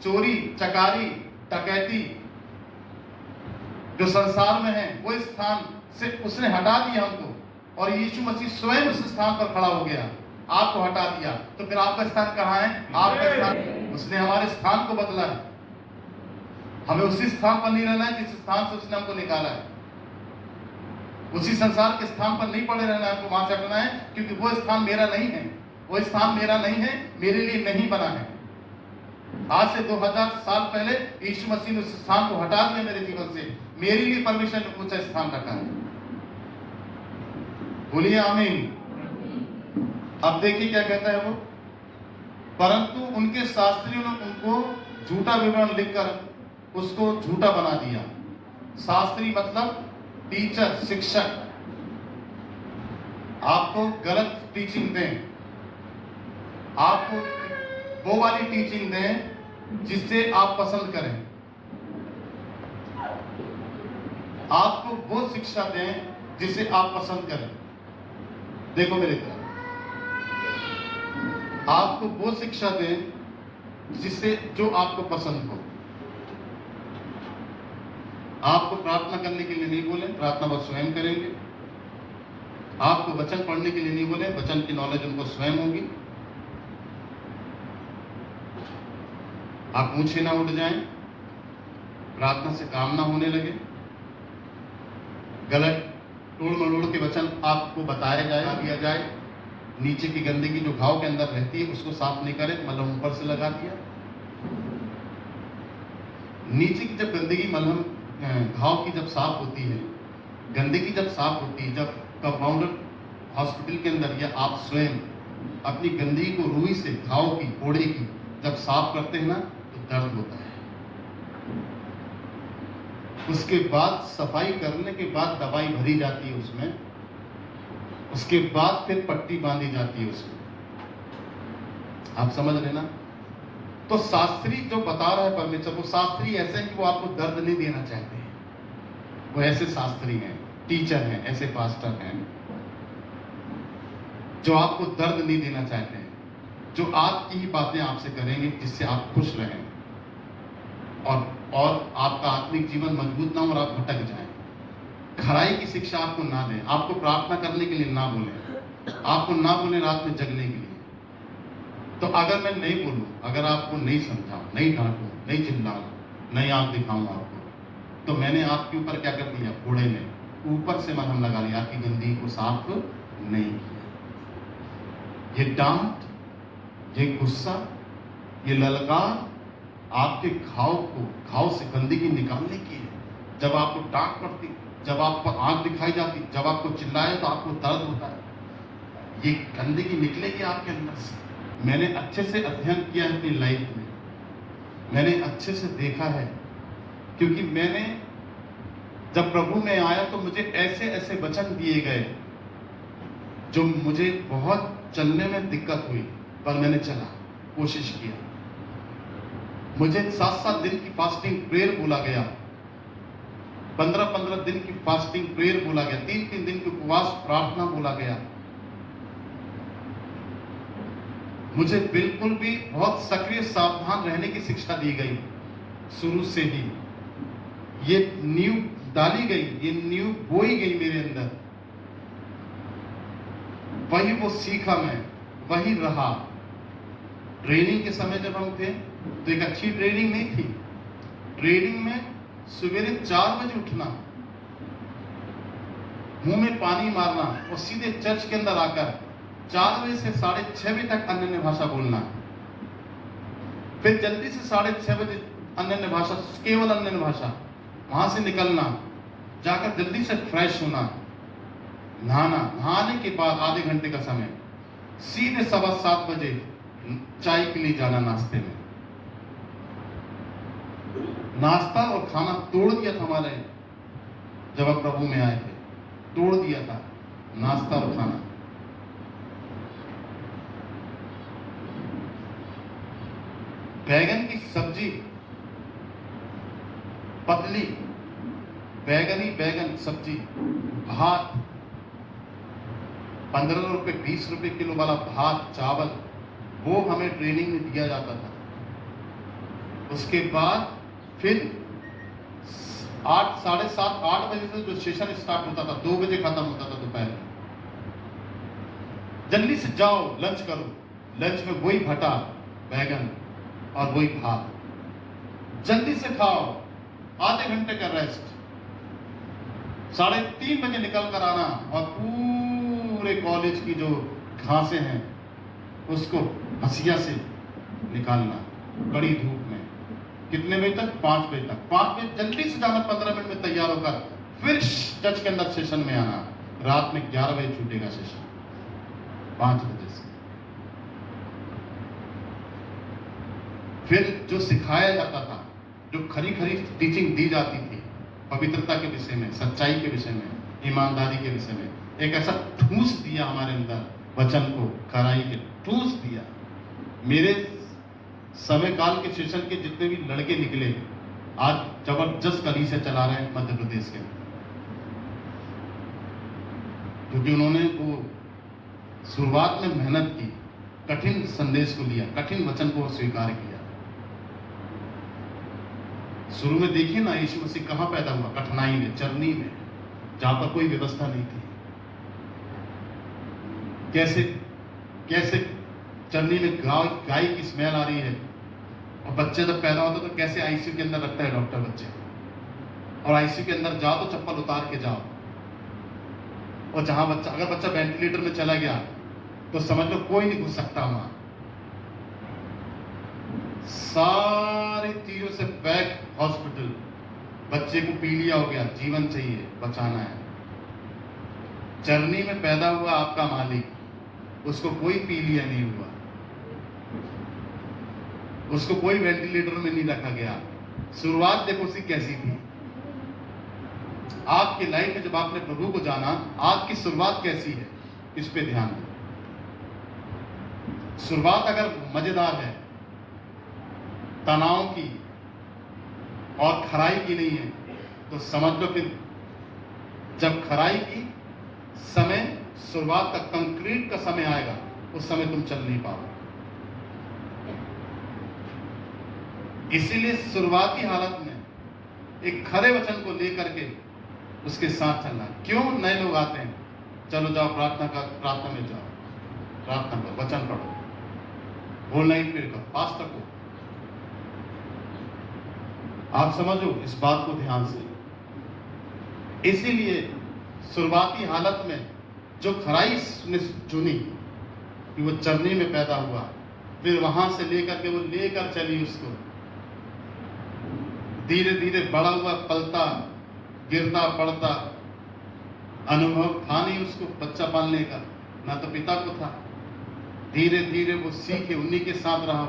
चोरी चकारी डकैती जो संसार में है, वो स्थान से उसने हटा दिया हमको, और यीशु मसीह स्वयं उस स्थान पर खड़ा हो गया, आपको हटा दिया। तो फिर आपका स्थान कहाँ है? आपका स्थान, उसने हमारे स्थान को बदला है। हमें उसी स्थान पर नहीं रहना है जिस स्थान से उसने हमको निकाला है। उसी संसार के स्थान पर नहीं पड़े रहना है, हमको वहां से हटना है, क्योंकि वो स्थान मेरा नहीं है। वो स्थान मेरा नहीं है, मेरे लिए नहीं बना है। आज से 2000 साल पहले यीशु मसीह ने उस स्थान को हटा दिया मेरे जीवन से। मेरे लिए परमेश्वर ने ऊंचा स्थान रखा है। बोलिए आमीन। अब देखिए क्या कहता है वो, परंतु उनके शास्त्रियों ने उनको झूठा विवरण लिखकर उसको झूठा बना दिया। शास्त्री मतलब टीचर, शिक्षक। आपको गलत टीचिंग दें, आपको वो वाली टीचिंग दें जिससे आप पसंद करें, आपको वो शिक्षा दें जिसे आप पसंद करें। देखो मेरी तरफ, आपको वो शिक्षा दें जिससे जो आपको पसंद हो। आपको प्रार्थना करने के लिए नहीं बोले, प्रार्थना वो स्वयं करेंगे। आपको वचन पढ़ने के लिए नहीं बोले, वचन की नॉलेज उनको स्वयं होगी। आप ऊंचे ना उठ जाएं, प्रार्थना से काम ना होने लगे। गलत तोड़ मरोड़ के वचन आपको बताया जाए, दिया जाए। नीचे की गंदगी जो घाव के अंदर रहती है उसको साफ नहीं करे, मलहम ऊपर से लगा दिया। नीचे की जब गंदगी मलहम घाव की जब साफ होती है, गंदगी जब साफ होती है, जब कंपाउंडर हॉस्पिटल के अंदर या आप स्वयं अपनी गंदगी को रुई से घाव की फोड़े की जब साफ करते हैं ना, तो दर्द होता है। उसके बाद सफाई करने के बाद दवाई भरी जाती है उसमें, उसके बाद फिर पट्टी बांधी जाती है उसमें। आप समझ रहे ना? तो शास्त्री जो बता रहा है परमेश्वर, वो शास्त्री ऐसे हैं कि वो आपको दर्द नहीं देना चाहते हैं। वो ऐसे शास्त्री हैं, टीचर हैं, ऐसे पास्टर हैं जो आपको दर्द नहीं देना चाहते हैं, जो आपकी ही बातें आपसे करेंगे जिससे आप खुश रहें और आपका आत्मिक जीवन मजबूत ना हो और आप भटक जाएं। खराई की शिक्षा आपको ना दें, आपको प्रार्थना करने के लिए ना बोलें, आपको ना बोलें रात में जगने के लिए। तो अगर मैं नहीं बोलूं, अगर आपको नहीं समझाऊं, नहीं डांटूं, नहीं चिल्लाऊं, नहीं आंख दिखाऊं आपको, तो मैंने आपके ऊपर क्या कर दिया? फोड़े में ऊपर से मरहम लगा लिया, आपकी गंदगी को साफ नहीं किया। ये डांट, ये गुस्सा, ये ललकार आपके घाव से गंदगी निकालने की है। जब आपको डांट पड़ती, जब आपको आंख दिखाई जाती, जब आपको चिल्लाए तो आपको दर्द होता है, ये गंदगी निकलेगी आपके अंदर से। मैंने अच्छे से अध्ययन किया है अपनी लाइफ में, मैंने अच्छे से देखा है, क्योंकि मैंने जब प्रभु में आया तो मुझे ऐसे ऐसे वचन दिए गए जो मुझे बहुत चलने में दिक्कत हुई, पर मैंने चला, कोशिश किया। मुझे 7-7 दिन की फास्टिंग प्रेयर बोला गया, 15-15 दिन की फास्टिंग प्रेयर बोला गया, 3-3 दिन की उपवास प्रार्थना बोला गया। मुझे बिल्कुल भी बहुत सक्रिय सावधान रहने की शिक्षा दी गई शुरू से ही। ये नींव डाली गई, ये नींव बोई गई मेरे अंदर, वही वो सीखा मैं, वही रहा। ट्रेनिंग के समय जब हम थे तो एक अच्छी ट्रेनिंग नहीं थी। ट्रेनिंग में सवेरे 4 बजे उठना, मुंह में पानी मारना और सीधे चर्च के अंदर आकर 4 बजे से 6:30 बजे तक अन्य भाषा बोलना, फिर जल्दी से 6:30 बजे अन्य भाषा, केवल अन्य भाषा, वहां से निकलना, जाकर जल्दी से फ्रेश होना, नहाना, नहाने के बाद आधे घंटे का समय सीधे 7:15 बजे चाय के लिए जाना नाश्ते में। नाश्ता और खाना तोड़ दिया था हमारे, जब आप प्रभु में आए थे, तोड़ दिया था नाश्ता और खाना। बैगन की सब्जी पतली, बैगनी बैगन सब्जी, भात, 15 रुपए 20 रुपए किलो वाला भात चावल, वो हमें ट्रेनिंग में दिया जाता था। उसके बाद फिर 8, 7:30, 8 बजे से जो सेशन स्टार्ट होता था 2 बजे खत्म होता था दोपहर में। जल्दी से जाओ लंच करो, लंच में वही भटा बैगन और वही भात, जल्दी से खाओ, आधे घंटे का रेस्ट, 3:30 बजे निकल कर आना और पूरे कॉलेज की जो घासें हैं उसको हंसिया से निकालना कड़ी धूप में। कितने बजे तक? 5 बजे तक। 5 बजे जल्दी से जाना, 15 मिनट में तैयार होकर फिर चर्च के अंदर सेशन में आना। रात में 11 बजे छूटेगा सेशन, 5 बजे से। फिर जो सिखाया जाता था, जो खरी खरी टीचिंग दी जाती थी पवित्रता के विषय में, सच्चाई के विषय में, ईमानदारी के विषय में, एक ऐसा ठूस दिया हमारे अंदर वचन को, खराई के ठूस दिया। मेरे समय काल के सेशन के जितने भी लड़के निकले आज जबरदस्त कलीसिया चला रहे हैं मध्य प्रदेश के, क्योंकि उन्होंने वो शुरुआत में मेहनत की, कठिन संदेश को लिया, कठिन वचन को स्वीकार किया। शुरू में देखिए ना, यीशु मसीह कहाँ पैदा हुआ? कठिनाई में, चरनी में, जहां पर कोई व्यवस्था नहीं थी। कैसे कैसे चरनी में गाय की स्मेल आ रही है, और बच्चे जब पैदा होता तो कैसे आईसीयू के अंदर रखता है डॉक्टर बच्चे को, और आईसीयू के अंदर जाओ तो चप्पल उतार के जाओ, और जहां बच्चा, अगर बच्चा वेंटिलेटर में चला गया तो समझ लो कोई नहीं घुस सकता वहां। सारी चीजों से पैक हॉस्पिटल, बच्चे को पीलिया हो गया, जीवन चाहिए, बचाना है। चरनी में पैदा हुआ आपका मालिक, उसको कोई पीलिया नहीं हुआ, उसको कोई वेंटिलेटर में नहीं रखा गया। शुरुआत देखो उसकी कैसी थी। आपकी लाइफ में जब आपने प्रभु को जाना, आपकी शुरुआत कैसी है, इस पे ध्यान दो। शुरुआत अगर मजेदार है, तनाव की और खराई की नहीं है, तो समझ लो फिर जब खराई की समय, शुरुआत का कंक्रीट का समय आएगा, उस समय तुम चल नहीं पाओगे। इसीलिए शुरुआती हालत में एक खरे वचन को लेकर के उसके साथ चलना। क्यों नए लोग आते हैं, चलो जाओ प्रार्थना में जाओ, प्रार्थना करो, वचन पढ़ो, होल नाइट प्रेयर करो, फास्ट रखो। आप समझो इस बात को ध्यान से। इसीलिए शुरुआती हालत में जो खराई ने चुनी कि वो चरनी में पैदा हुआ, फिर वहां से लेकर के वो लेकर चली उसको, धीरे धीरे बड़ा हुआ, पलता, गिरता पड़ता, अनुभव था नहीं उसको बच्चा पालने का, ना तो पिता को था। धीरे धीरे वो सीखे, उन्हीं के साथ रहा,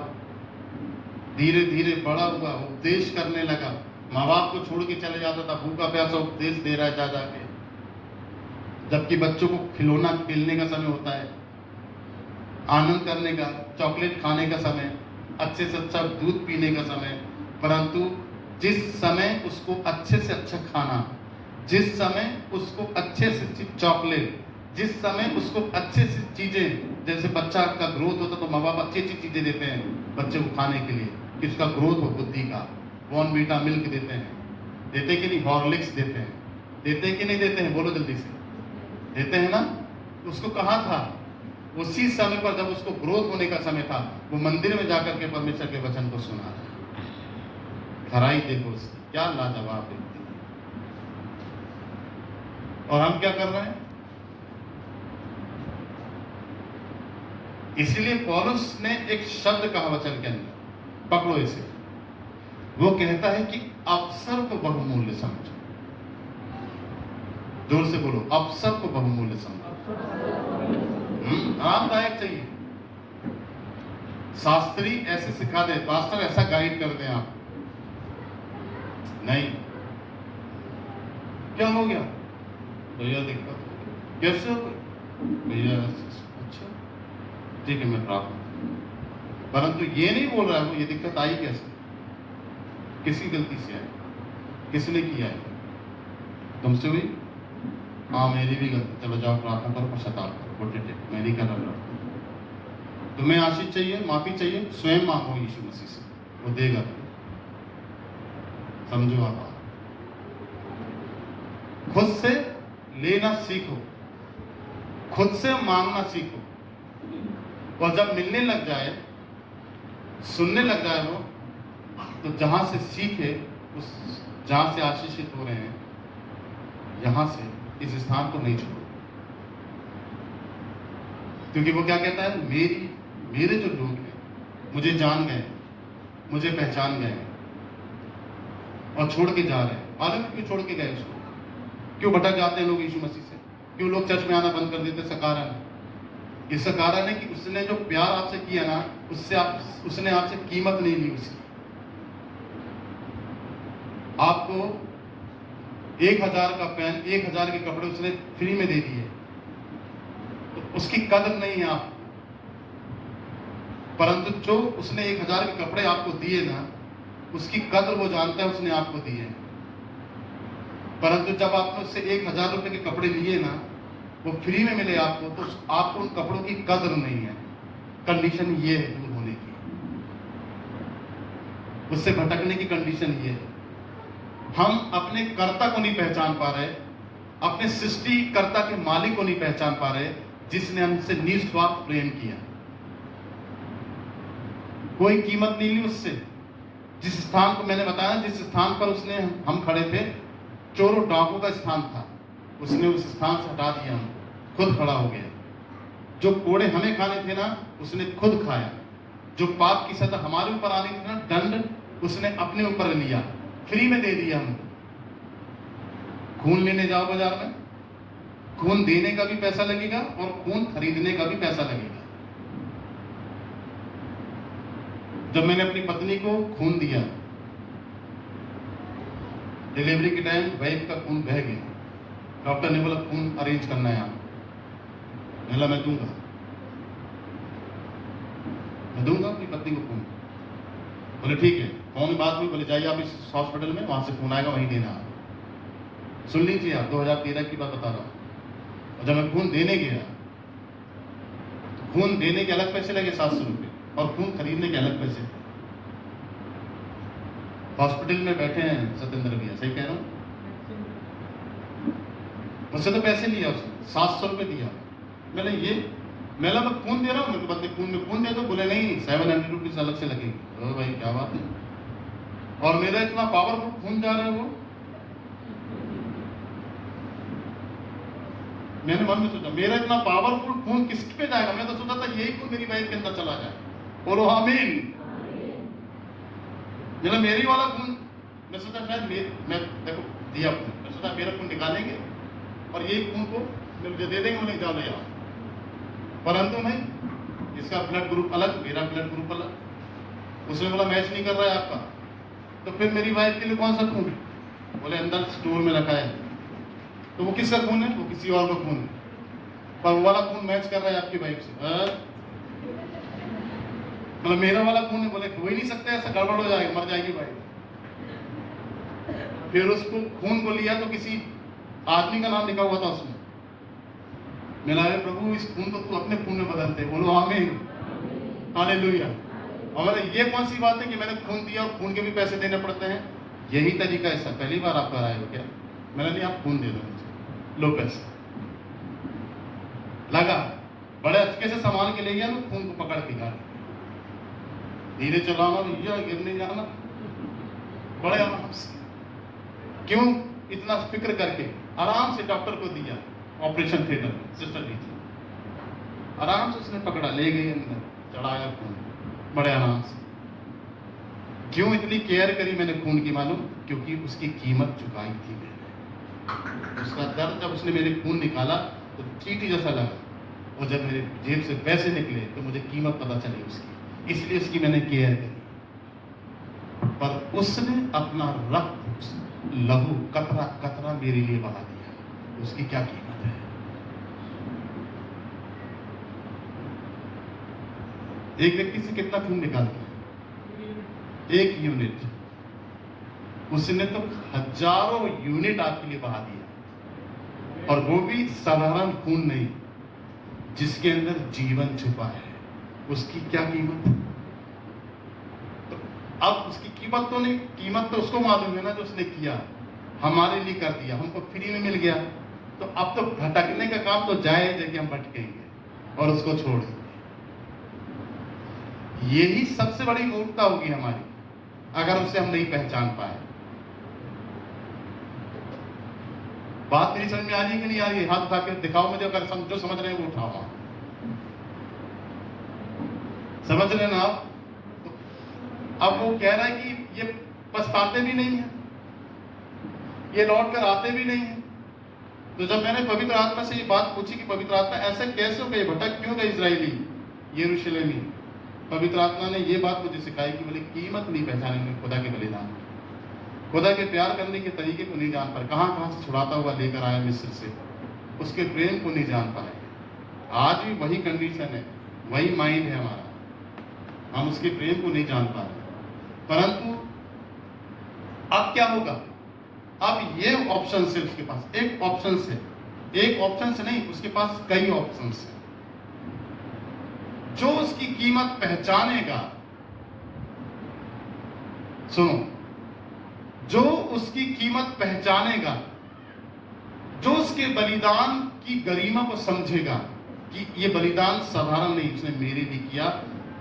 धीरे धीरे बड़ा हुआ, उपदेश करने लगा। माँ बाप को छोड़ के चले जाता था, भूखा प्यासा उपदेश दे रहा है जा जाके, जबकि बच्चों को खिलौना खेलने का समय होता है, आनंद करने का, चॉकलेट खाने का समय, अच्छे से अच्छा दूध पीने का समय। परंतु जिस समय उसको अच्छे से अच्छा खाना, जिस समय उसको अच्छे से चॉकलेट, जिस समय उसको अच्छे से चीजें, जैसे बच्चा का ग्रोथ होता तो माँ बाप अच्छी अच्छी चीजें देते हैं बच्चे को खाने के लिए कि उसका ग्रोथ हो बुद्धि का। बॉर्नवीटा मिल्क देते हैं, देते कि नहीं? हॉर्लिक्स देते हैं, देते कि नहीं देते हैं? बोलो जल्दी से, देते हैं ना? उसको कहा था उसी समय पर जब उसको ग्रोथ होने का समय था, वो मंदिर में जाकर के परमेश्वर के वचन को सुना। खराई देखो उसकी, क्या लाजवाब व्यक्ति। और हम क्या कर रहे हैं? इसीलिए पौलुस ने एक शब्द कहा वचन के अंदर, पकड़ो इसे। वो कहता है कि अवसर को बहुमूल्य समझो। जोर से बोलो, अवसर को बहुमूल्य समझो। आरामदायक चाहिए। शास्त्री ऐसे सिखा दे, पास्टर ऐसा गाइड कर दे, आप नहीं। क्या हो गया भैया? दिक्कत हो गई। कैसे हो गई भैया? अच्छा ठीक है, मैं प्रार्थना। परंतु ये नहीं बोल रहा है वो ये दिक्कत आई कैसे, किसी गलती से आई, किसने किया है? तुमसे हुई? हाँ मेरी भी गलती, चलो जाओ प्रार्थना करो, पश्चाताप करो, गोटे टेक, मैं नहीं कर रहा। तुम्हें आशीष चाहिए, माफी चाहिए, स्वयं मांगो यीशु मसीह से, वो देगा। समझो आप, खुद से लेना सीखो, खुद से मांगना सीखो। और जब मिलने लग जाए, सुनने लग जाए वो, तो जहां से सीखे, उस जहां से आशीषित हो रहे हैं, यहां से इस स्थान को नहीं छोड़ो। क्योंकि वो क्या कहता है, मेरे जो लोग हैं मुझे जान गए, मुझे पहचान गए और छोड़ के जा रहे हैं। मालूम है क्यों छोड़ के गए उसको? क्यों भटक जाते हैं लोग यीशु मसीह से? क्यों लोग चर्च में आना बंद कर देते? इसका कारण, इसका कारण है कि उसने जो प्यार आपसे किया ना, उसने आपसे कीमत नहीं ली उसकी। आपको 1000 का पेन, 1000 के कपड़े उसने फ्री में दे दिए, तो उसकी कदर नहीं है आप। परंतु जो उसने 1000 के कपड़े आपको दिए ना, उसकी कदर वो जानता है, उसने आपको दिए। परंतु जब आपने उससे 1000 रुपए के कपड़े लिए ना, वो फ्री में मिले आपको, तो आपको उन कपड़ों की कदर नहीं है। कंडीशन ये है दूर होने की, उससे भटकने की कंडीशन ये है। हम अपने कर्ता को नहीं पहचान पा रहे, अपने सृष्टिकर्ता के मालिक को नहीं पहचान पा रहे, जिसने हमसे निस्वार्थ प्रेम किया। कोई कीमत नहीं ली उससे। जिस स्थान को मैंने बताया, जिस स्थान पर हम खड़े थे, चोरों डाकुओं का स्थान था, उसने उस स्थान से हटा दिया हमको, खुद खड़ा हो गया। जो कोड़े हमें खाने थे ना, उसने खुद खाया। जो पाप की सजा हमारे ऊपर आनी थी ना, दंड, उसने अपने ऊपर लिया, फ्री में दे दिया हमको। खून लेने जाओ बाजार में, खून देने का भी पैसा लगेगा और खून खरीदने का भी पैसा लगेगा। जब मैंने अपनी पत्नी को खून दिया, डिलीवरी के टाइम वाइफ का खून बह गया, डॉक्टर ने बोला खून अरेंज करना है आपको। बोला मैं दूंगा अपनी पत्नी को खून। बोले ठीक है, फोन बात हुई, बोले जाइए आप इस हॉस्पिटल में, वहां से खून आएगा, वहीं देना आप। सुन लीजिए आप, 2013 की बात बता रहा हूं। और जब मैं खून देने गया, खून देने के अलग पैसे लगे 700 रुपये, और खून खरीदने के अलग पैसे। हॉस्पिटल में बैठे हैं सत्येंद्र भैया, सही कह रहा हूं? मुझसे तो पैसे लिया उसने, 700 रुपये दिया। मैंने मैं खून दे रहा हूँ, मेरे को खून में खून दे दो। बोले नहीं, 700 रुपीज अलग से लगेगी। तो भाई क्या बात है, और मेरा इतना पावरफुल खून जा रहा है वो। मैंने मन में सोचा, मेरा इतना पावरफुल खून किसके पे जाएगा? मैं तो सोचा था यही खून मेरी वाइफ के अंदर चला जाए। बोलो आमीन। मेरी वाला खून, मैं सोचा शायद मैं देखो दिया खून, मैं सोचा मेरा खून निकालेंगे और यही खून को मुझे दे देंगे, उन्हें जाओ ले जाओ। परंतु नहीं, इसका ब्लड ग्रुप अलग, मेरा ब्लड ग्रुप अलग। उसने बोला मैच नहीं कर रहा है आपका। तो फिर मेरी वाइफ के लिए कौन सा खून? बोले अंदर स्टोर में रखा है। तो वो किसका खून है? वो किसी और का खून है, पर वो वाला खून मैच कर रहा है आपकी वाइफ से। मतलब मेरा वाला खून है। बोले हो ही नहीं सकता, ऐसा गड़बड़ हो जाएगा, मर जाएगी वाइफ। फिर उसको खून को लिया तो किसी आदमी का नाम लिखा हुआ था उसमें। मिला है प्रभु, इस खून को तू अपने खून में बदलते। बोलो आमीन, हालेलुया। और ये कौन सी बात है कि मैंने खून दिया और खून के भी पैसे देने पड़ते हैं? यही तरीका है। पहली बार आप कराए हो क्या? मैंने नहीं, आप खून दे दो मुझे, लो पैसे। लगा बड़े अच्छे से संभाल के ले गया ना, खून को पकड़ के गाड़ी, धीरे चलाना भैया, गिर नहीं जाना, बड़े आराम से। क्यों इतना फिक्र करके? आराम से डॉक्टर को दिया, ऑपरेशन थिएटर में सिस्टर लीजिए, आराम से उसने पकड़ा, ले गई अंदर, चढ़ाया खून, बड़े आराम से। क्यों इतनी केयर करी मैंने खून की मालूम? क्योंकि उसकी कीमत चुकाई थी मैंने। उसका दर्द जब उसने मेरे खून निकाला तो चींटी जैसा लगा, और जब मेरे जेब से पैसे निकले तो मुझे कीमत पता चली उसकी, इसलिए उसकी मैंने केयर करी। पर उसने अपना रक्त, लहू कतरा कतरा मेरे लिए बहा दिया। उसकी क्या कीमत है? एक व्यक्ति से कितना खून निकालता है? 1 यूनिट। उसने तो हजारों यूनिट आपके लिए बहा दिया, और वो भी साधारण खून नहीं, जिसके अंदर जीवन छुपा है। उसकी क्या कीमत? तो अब उसकी कीमत तो नहीं, कीमत तो उसको मालूम है ना जो उसने किया, हमारे लिए कर दिया, हमको फ्री में मिल गया। तो अब तो भटकने का काम तो जायज है कि हम भटकेंगे और उसको छोड़ देंगे। यही सबसे बड़ी मूर्खता होगी हमारी, अगर उसे हम नहीं पहचान पाए। बात मेरी समझ में आ रही है कि नहीं आ रही है? हाथ उठा के दिखाओ मुझे, अगर जो समझ रहे हैं वो उठाओ। समझ रहे ना आप? अब वो कह रहा है कि ये पछताते भी नहीं है, ये लौट कर आते भी नहीं है। तो जब मैंने पवित्र आत्मा से ये बात पूछी कि पवित्र आत्मा ऐसे कैसे हो गए, भटक क्यों गए इजरायली, यरूशलेमी, पवित्र आत्मा ने ये बात मुझे सिखाई कि बोले कीमत नहीं पहचानेंगे खुदा के बलिदान, खुदा के प्यार करने के तरीके को नहीं जान पाए, कहाँ से छुड़ाता हुआ लेकर आया मिस्र से, उसके प्रेम को नहीं जान पाए। आज भी वही कंडीशन है, वही माइंड है हमारा, हम उसके प्रेम को नहीं जान पा रहे। परंतु अब क्या होगा? अब ये ऑप्शन है उसके पास, एक ऑप्शन से, एक ऑप्शन से नहीं, उसके पास कई ऑप्शन है। जो उसकी कीमत पहचानेगा, सुनो, जो उसकी कीमत पहचानेगा, जो उसके बलिदान की गरिमा को समझेगा कि ये बलिदान साधारण नहीं, उसने मेरे लिए किया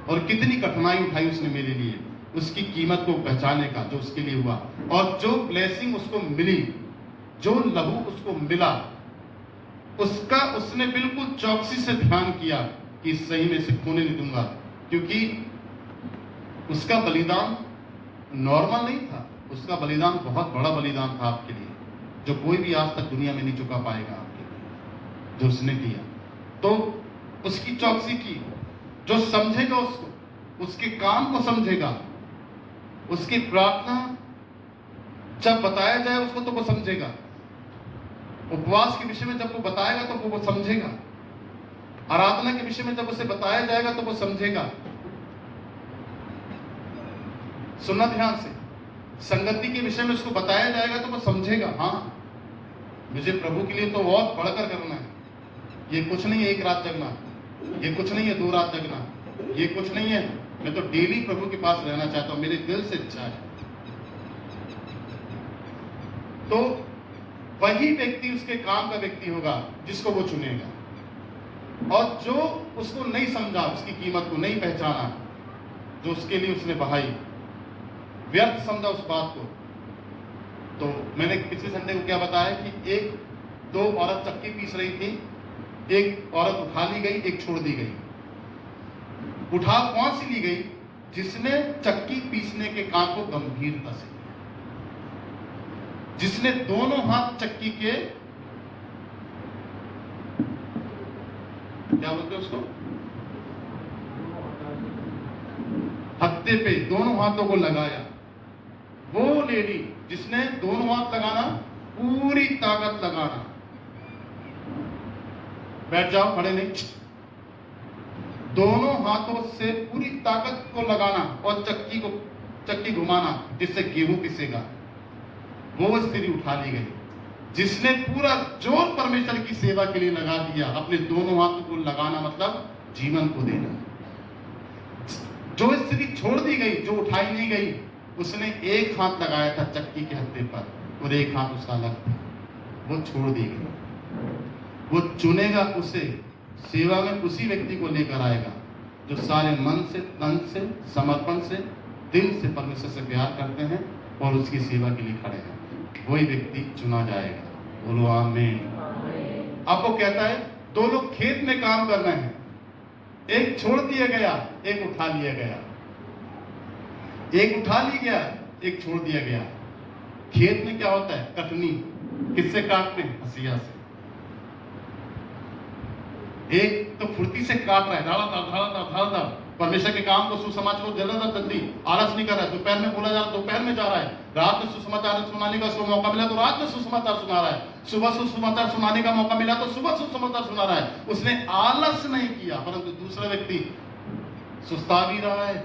और कितनी कठिनाई उठाई उसने मेरे लिए, उसकी कीमत को पहचानेगा जो उसके लिए हुआ, और जो ब्लेसिंग उसको मिली, जो लहू उसको मिला, उसने बिल्कुल चौकसी से ध्यान किया कि सही में इसे खोने नहीं दूंगा, क्योंकि उसका बलिदान नॉर्मल नहीं था, उसका बलिदान बहुत बड़ा बलिदान था आपके लिए, जो कोई भी आज तक दुनिया में नहीं चुका पाएगा आपके लिए, जो उसने किया। तो उसकी चौकसी की, जो समझेगा उसको, उसके काम को समझेगा, उसकी प्रार्थना जब बताया जाए उसको तो वो समझेगा, उपवास के विषय में जब वो बताएगा तो वो समझेगा, आराधना के विषय में जब उसे बताया जाएगा तो वो समझेगा। सुनना ध्यान से, संगति के विषय में उसको बताया जाएगा तो वो समझेगा, हाँ मुझे प्रभु के लिए तो और बढ़कर करना है, ये कुछ नहीं है एक रात जगना, ये कुछ नहीं है 2 रात जगना, ये कुछ नहीं है, मैं तो डेली प्रभु के पास रहना चाहता हूं, मेरे दिल से इच्छा है। तो वही व्यक्ति उसके काम का व्यक्ति होगा जिसको वो चुनेगा। और जो उसको नहीं समझा, उसकी कीमत को नहीं पहचाना, जो उसके लिए उसने बहाई, व्यर्थ समझा उस बात को, तो मैंने पिछले संडे को क्या बताया कि 2 औरत चक्की पीस रही थी, एक औरत उठा ली गई, एक छोड़ दी गई। उठा कौन सी ली गई? जिसने चक्की पीसने के काम को गंभीरता से, जिसने दोनों हाथ चक्की के, क्या बोलते हैं उसको, हत्थे पे दोनों हाथों को लगाया। वो लेडी जिसने दोनों हाथ लगाना, पूरी ताकत लगाना, बैठ जाओ, खड़े नहीं, दोनों हाथों से पूरी ताकत को लगाना और चक्की घुमाना जिससे गेहूं पिसेगा, वो स्त्री उठा ली गई। जिसने पूरा जोर परमेश्वर की सेवा के लिए लगा दिया, अपने दोनों हाथों को लगाना मतलब जीवन को देना। जो स्त्री छोड़ दी गई, जो उठाई नहीं गई, उसने एक हाथ लगाया था चक्की के हत्थे पर और एक हाथ उसका अलग था, वो छोड़ दी गई। वो चुनेगा उसे, सेवा में उसी व्यक्ति को लेकर आएगा जो सारे मन से, तन से, समर्पण से, दिल से परमेश्वर से प्यार करते हैं और उसकी सेवा के लिए खड़े हैं। वही व्यक्ति चुना जाएगा। बोलो आमीन। आपको कहता है 2 लोग खेत में काम कर रहे हैं, एक छोड़ दिया गया, एक उठा लिया गया, एक उठा लिया गया, एक छोड़ दिया गया। खेत में क्या होता है? कटनी। किससे काटते हैं? हसिया से। एक तो फुर्ती से काट रहा है, धाड़ा परमेश्वर के काम को, सुसमाचार को जल्दी आलस नहीं कर रहा है। दोपहर में बोला जा रहा है, दोपहर में जा रहा है। रात में सुसमाचार सुनाने का उसको मौका मिला तो रात में सुसमाचार सुना रहा है। सुबह सुसमाचार सुनाने का मौका मिला तो सुबह सुसमाचार सुना रहा है। उसने आलस नहीं किया, परंतु दूसरा व्यक्ति सुस्ता भी रहा है,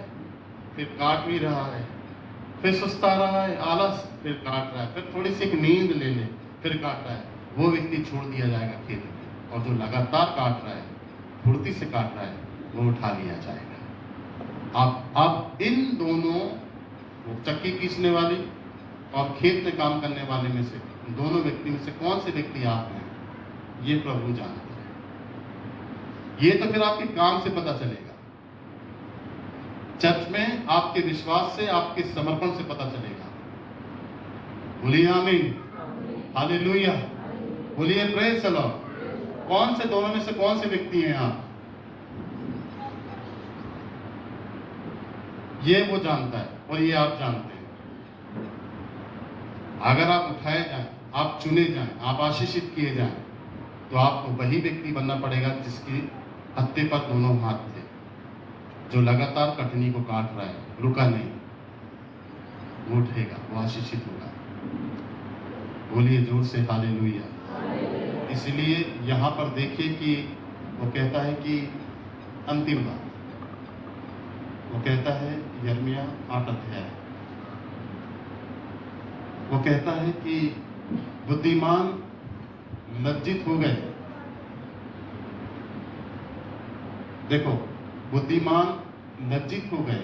फिर काट भी रहा है, फिर सुस्ता रहा है, आलस, फिर काट रहा है, फिर थोड़ी सी एक नींद ले ले, फिर काट रहा है। वो व्यक्ति छोड़ दिया जाएगा खेत में, और जो लगातार काट रहा है, फुर्ती से काट रहा है, वो उठा लिया जाएगा। आप इन दोनों, वो चक्की पीसने वाली और खेत में काम करने वाले में से, दोनों व्यक्ति में से कौन से व्यक्ति आप हैं, ये प्रभु जानते हैं। ये तो फिर आपके काम से पता चलेगा, चर्च में आपके विश्वास से, आपके समर्पण से पता चलेगा। बोलिए आमीन, हालेलुया, बोलिए प्रेज़ द लॉर्ड। कौन से दोनों में से कौन से व्यक्ति हैं आप? ये वो जानता है और ये आप जानते हैं। अगर आप उठाए जाएं, आप चुने जाएं, आप आशीषित किए जाएं, तो आपको वही व्यक्ति बनना पड़ेगा जिसकी हत्थे पर दोनों हाथ थे, जो लगातार कटनी को काट रहा है, रुका नहीं, वो उठेगा, वो आशीषित होगा। बोलिए जोर से हालेलुया। इसलिए यहाँ पर देखिए कि वो कहता है कि अंतिम बात, वो कहता है यिर्मयाह 8 अध्याय, वो कहता है कि बुद्धिमान लज्जित हो गए। देखो, बुद्धिमान लज्जित हो गए,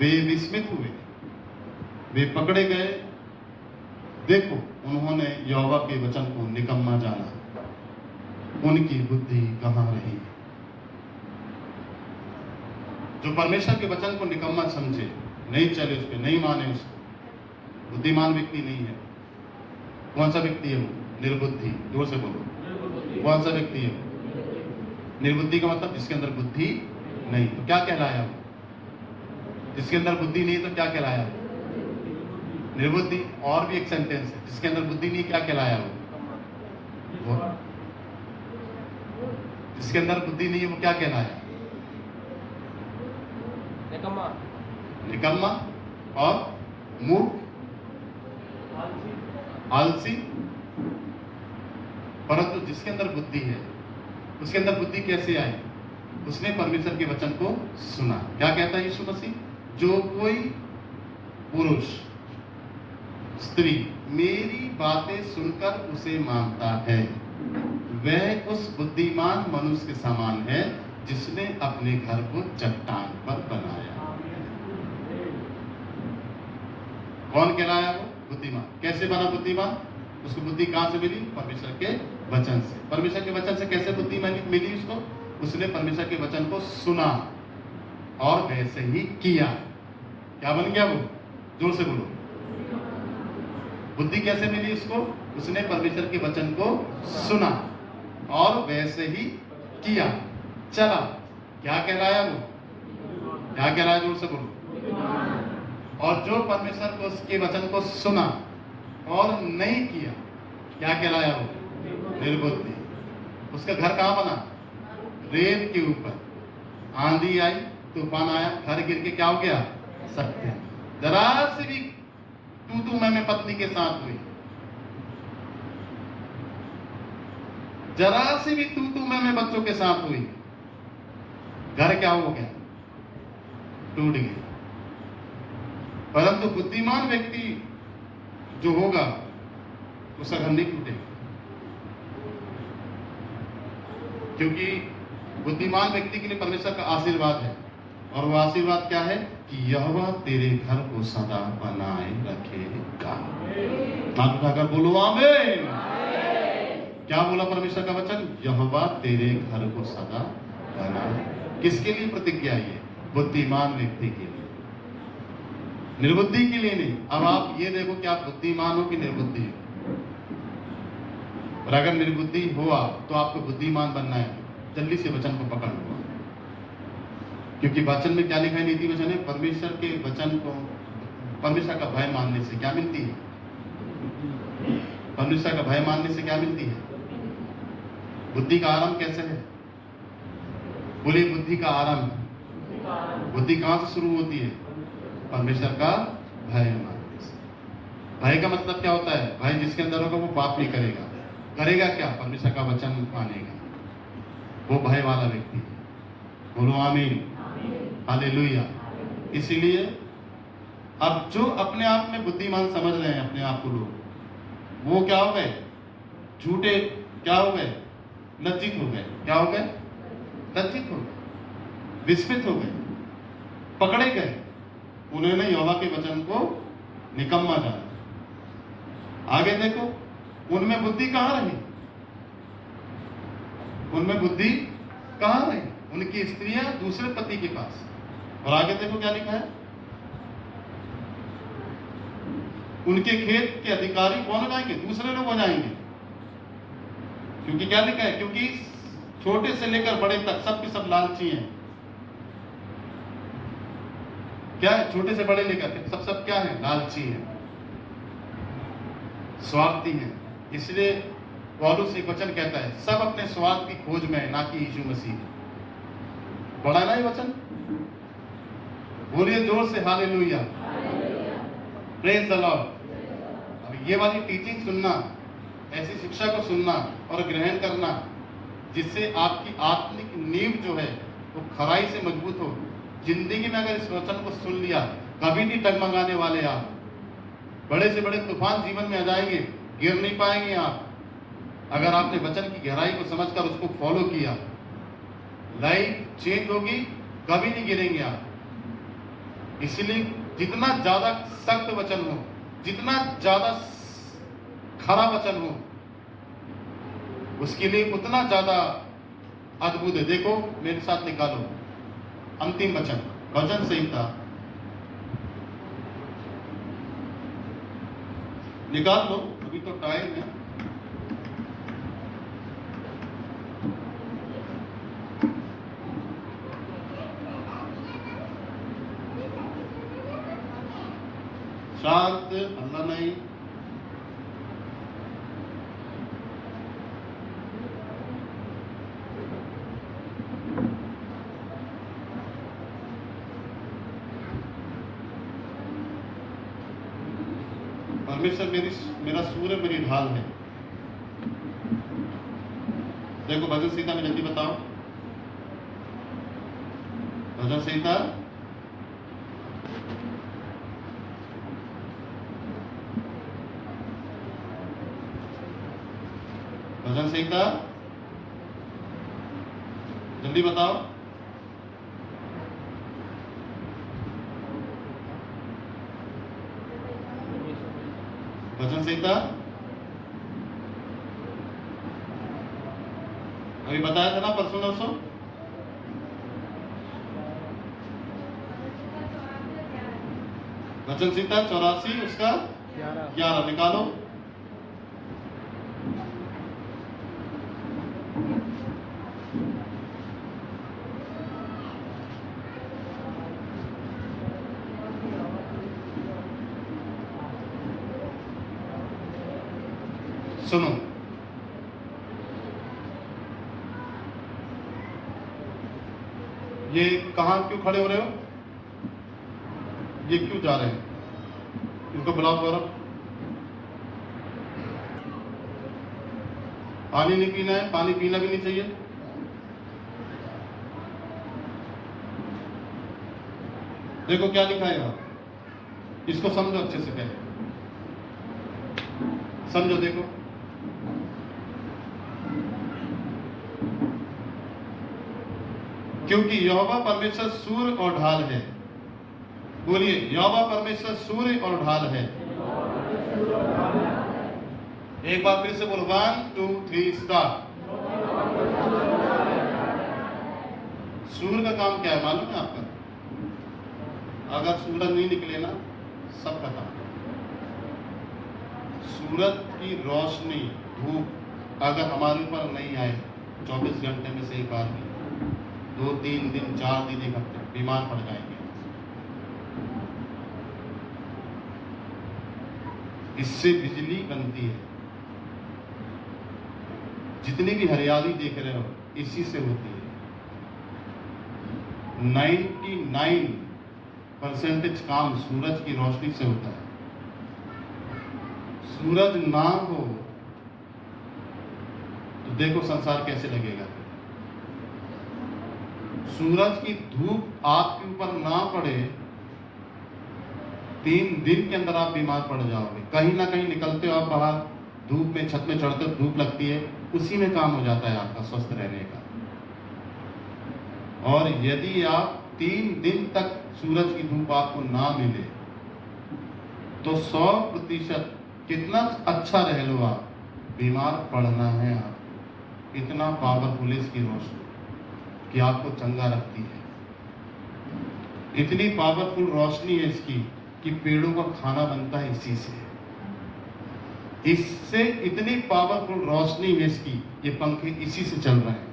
वे विस्मित हुए, वे पकड़े गए। देखो, उन्होंने यहोवा के वचन को निकम्मा जाना, उनकी बुद्धि कहाँ रही। जो परमेश्वर के वचन को निकम्मा समझे, नहीं चले उस पर, नहीं माने उसको, बुद्धिमान व्यक्ति नहीं है। कौन सा व्यक्ति है वो? निर्बुद्धि। जोर से बोलो, कौन सा व्यक्ति है? निर्बुद्धि का मतलब जिसके अंदर बुद्धि नहीं। तो क्या कहलाया वो? जिसके अंदर बुद्धि नहीं तो क्या कहलाया? निर्बुद्धि। और भी एक सेंटेंस है, जिसके अंदर बुद्धि नहीं क्या कहलाया वो? जिसके अंदर बुद्धि नहीं है वो क्या कहलाया? निकम्मा। निकम्मा। और मूर्ख, आलसी। परंतु जिसके अंदर बुद्धि है, उसके अंदर बुद्धि कैसे आई? उसने परमेश्वर के वचन को सुना। क्या कहता है यीशु मसीह? जो कोई पुरुष, स्त्री मेरी बातें सुनकर उसे मानता है, वह उस बुद्धिमान मनुष्य के समान है जिसने अपने घर को चट्टान पर बनाया। कौन कहलाया वो? बुद्धिमान। कैसे बना बुद्धिमान? उसको बुद्धि कहां से मिली? परमेश्वर के वचन से। परमेश्वर के वचन से कैसे बुद्धि मिली उसको? उसने परमेश्वर के वचन को सुना और वैसे ही किया। क्या बन गया वो? जोर से बोलो। बुद्धि कैसे मिली उसको? उसने परमेश्वर के वचन को सुना और वैसे ही किया, चला। क्या कहलाया वो? क्या कहलाया? जोर से बोलो। और जो परमेश्वर को उसके वचन को सुना और नहीं किया, क्या कहलाया वो? निर्बुद्धि। उसका घर कहां बना? रेत के ऊपर। आंधी आई, तूफान आया, घर गिर के क्या हो गया? सत्य। जरा से भी तू मैं पत्नी के साथ हुई, जरा से भी तू मैं बच्चों के साथ हुई, घर क्या हो गया? टूट गया। परंतु बुद्धिमान व्यक्ति जो होगा उसका घर नहीं टूटेगा, क्योंकि बुद्धिमान व्यक्ति के लिए परमेश्वर का आशीर्वाद है। और वो आशीर्वाद क्या है? कि यहोवा तेरे घर को सदा बनाए रखेगा। हाथ उठाकर बोलो आमीन। क्या बोला परमेश्वर का वचन? यहोवा तेरे घर को सदा बनाए। किसके लिए प्रतिज्ञा? ये बुद्धिमान व्यक्ति के लिए, निर्बुद्धि के लिए नहीं। अब आप ये देखो कि आप बुद्धिमान हो कि निर्बुद्धि हो। और अगर निर्बुद्धि हुआ तो आपको बुद्धिमान बनना है, जल्दी से वचन को पकड़ लो, क्योंकि वचन में क्या लिखा है? नीति वचन है। परमेश्वर के वचन को, परमेश्वर का भय मानने से क्या मिलती है? परमेश्वर का भय मानने से क्या मिलती है? बुद्धि का आरंभ कैसे है? बोलिए, बुद्धि का आरंभ। बुद्धि कहां से शुरू होती है? परमेश्वर का भय मानने से। भय का मतलब क्या होता है? भय जिसके अंदर होगा वो पाप नहीं करेगा। करेगा क्या? परमेश्वर का वचन मानेगा, वो भय वाला व्यक्ति है। बोलो आमीन, हालेलुया। इसीलिए अब जो अपने आप में बुद्धिमान समझ रहे हैं अपने आप को लोग, वो क्या हो गए? झूठे क्या हो गए? लज्जित हो गए। क्या हो गए? लज्जित हो गए, विस्मित हो गए, पकड़े गए। उन्होंने यहोवा के वचन को निकम्मा जाना। आगे देखो, उनमें बुद्धि कहां रही? उनमें बुद्धि कहां रही? उनकी स्त्रियां दूसरे पति के पास। और आगे देखो क्या लिखा है? उनके खेत के अधिकारी कौन हो जाएंगे? दूसरे लोग हो जाएंगे। क्योंकि क्या लिखा है? क्योंकि छोटे से लेकर बड़े तक सब के सब लालची हैं। क्या है? छोटे से बड़े लेकर सब क्या है? लालची हैं, स्वार्थी हैं। इसलिए पौलुस एक वचन कहता है, सब अपने स्वार्थ की खोज में, ना कि यीशु मसीह। पढ़ा ना ये वचन? बोलिए जोर से हालेलुया, प्रेज द लॉर्ड। अब ये वाली टीचिंग सुनना, ऐसी शिक्षा को सुनना और ग्रहण करना, जिससे आपकी आत्मिक नींव जो है वो खराई से मजबूत हो। जिंदगी में अगर इस वचन को सुन लिया, कभी नहीं टगमगाने वाले आप। बड़े से बड़े तूफान जीवन में आ जाएंगे, गिर नहीं पाएंगे आप। अगर आपने वचन की गहराई को समझकर उसको फॉलो किया, लाइफ चेंज होगी, कभी नहीं गिरेंगे आप। इसलिए जितना ज्यादा सख्त वचन हो, जितना ज्यादा खरा वचन हो, उसके लिए उतना ज्यादा अद्भुत है। देखो मेरे साथ निकालो अंतिम वचन, भजन संहिता निकाल लो, अभी तो टाइम है। शांत, हल्ला नहीं। परमेश्वर मेरा सूर्य, मेरी ढाल है। देखो भजन संहिता में जल्दी बताओ, भजन संहिता भजन संहिता जल्दी बताओ। भजन संहिता अभी बताया था ना परसों नरसों। भजन संहिता 84 उसका 11 निकालो। सुनो, ये कहां क्यों खड़े हो रहे हो? ये क्यों जा रहे हैं? इनको बुलाओ करो। पानी नहीं पीना है, पानी पीना भी नहीं चाहिए। देखो क्या लिखा है यहाँ, इसको समझो अच्छे से, पहले समझो। देखो क्योंकि यहोवा परमेश्वर सूर्य और ढाल है। बोलिए, यहोवा परमेश्वर सूर्य और ढाल है। एक बार फिर से बोलो, 1 2 3 स्टार्ट। सूर्य का काम क्या है मालूम है आपका? अगर सूरज नहीं निकले ना, सब खत्म। सूरज की रोशनी, धूप अगर हमारे ऊपर नहीं आए 24 घंटे में से एक बार भी, 2 3 दिन 4 दिन 1 हफ्ते, बीमार पड़ जाएंगे। इससे बिजली बनती है। जितनी भी हरियाली देख रहे हो इसी से होती है। 99% काम सूरज की रोशनी से होता है। सूरज ना हो तो देखो संसार कैसे लगेगा। सूरज की धूप आपके ऊपर ना पड़े, 3 दिन के अंदर आप बीमार पड़ जाओगे। कहीं ना कहीं निकलते हो आप बाहर, धूप में, छत में चढ़ते हो, धूप लगती है, उसी में काम हो जाता है आपका स्वस्थ रहने का। और यदि आप 3 दिन तक सूरज की धूप आपको ना मिले तो 100% कितना अच्छा रह लो आप, बीमार पड़ना है आप। इतना पावरफुल है इसकी रोशनी कि आपको चंगा रखती है। इतनी पावरफुल रोशनी है इसकी कि पेड़ों का खाना बनता है इसी से। इससे इतनी पावरफुल रोशनी है इसकी, ये पंखे इसी से चल रहे हैं।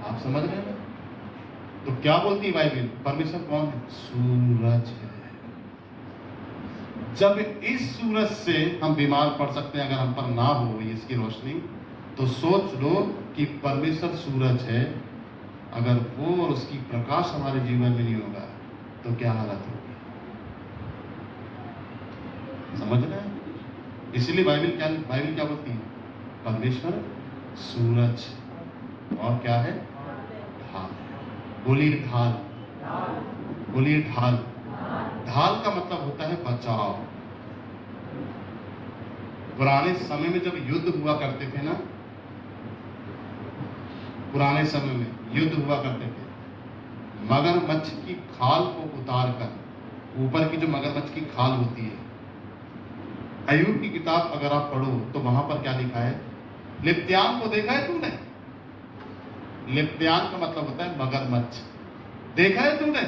आप समझ रहे हैं? तो क्या बोलती है बाइबल? परमेश्वर कौन है? सूरज है। जब इस सूरज से हम बीमार पड़ सकते हैं, अगर हम पर ना हो इसकी रोशनी, तो सोच लो कि परमेश्वर सूरज है, अगर वो और उसकी प्रकाश हमारे जीवन में नहीं होगा तो क्या हालत होगी। समझ रहे हैं? इसलिए बाइबल क्या बोलती है? परमेश्वर सूरज और क्या है? ढाल। बोलिए ढाल, बोलिए ढाल। ढाल का मतलब होता है बचाव। पुराने समय में जब युद्ध हुआ करते थे ना, पुराने समय में युद्ध हुआ करते थे, मगरमच्छ की खाल को उतार कर, ऊपर की जो मगरमच्छ की खाल होती है, अय्यूब की किताब अगर आप पढ़ो तो वहां पर क्या लिखा है? लिप्त्यान को देखा है तुमने? लिप्त्यान का मतलब होता है मगरमच्छ। देखा है तुमने?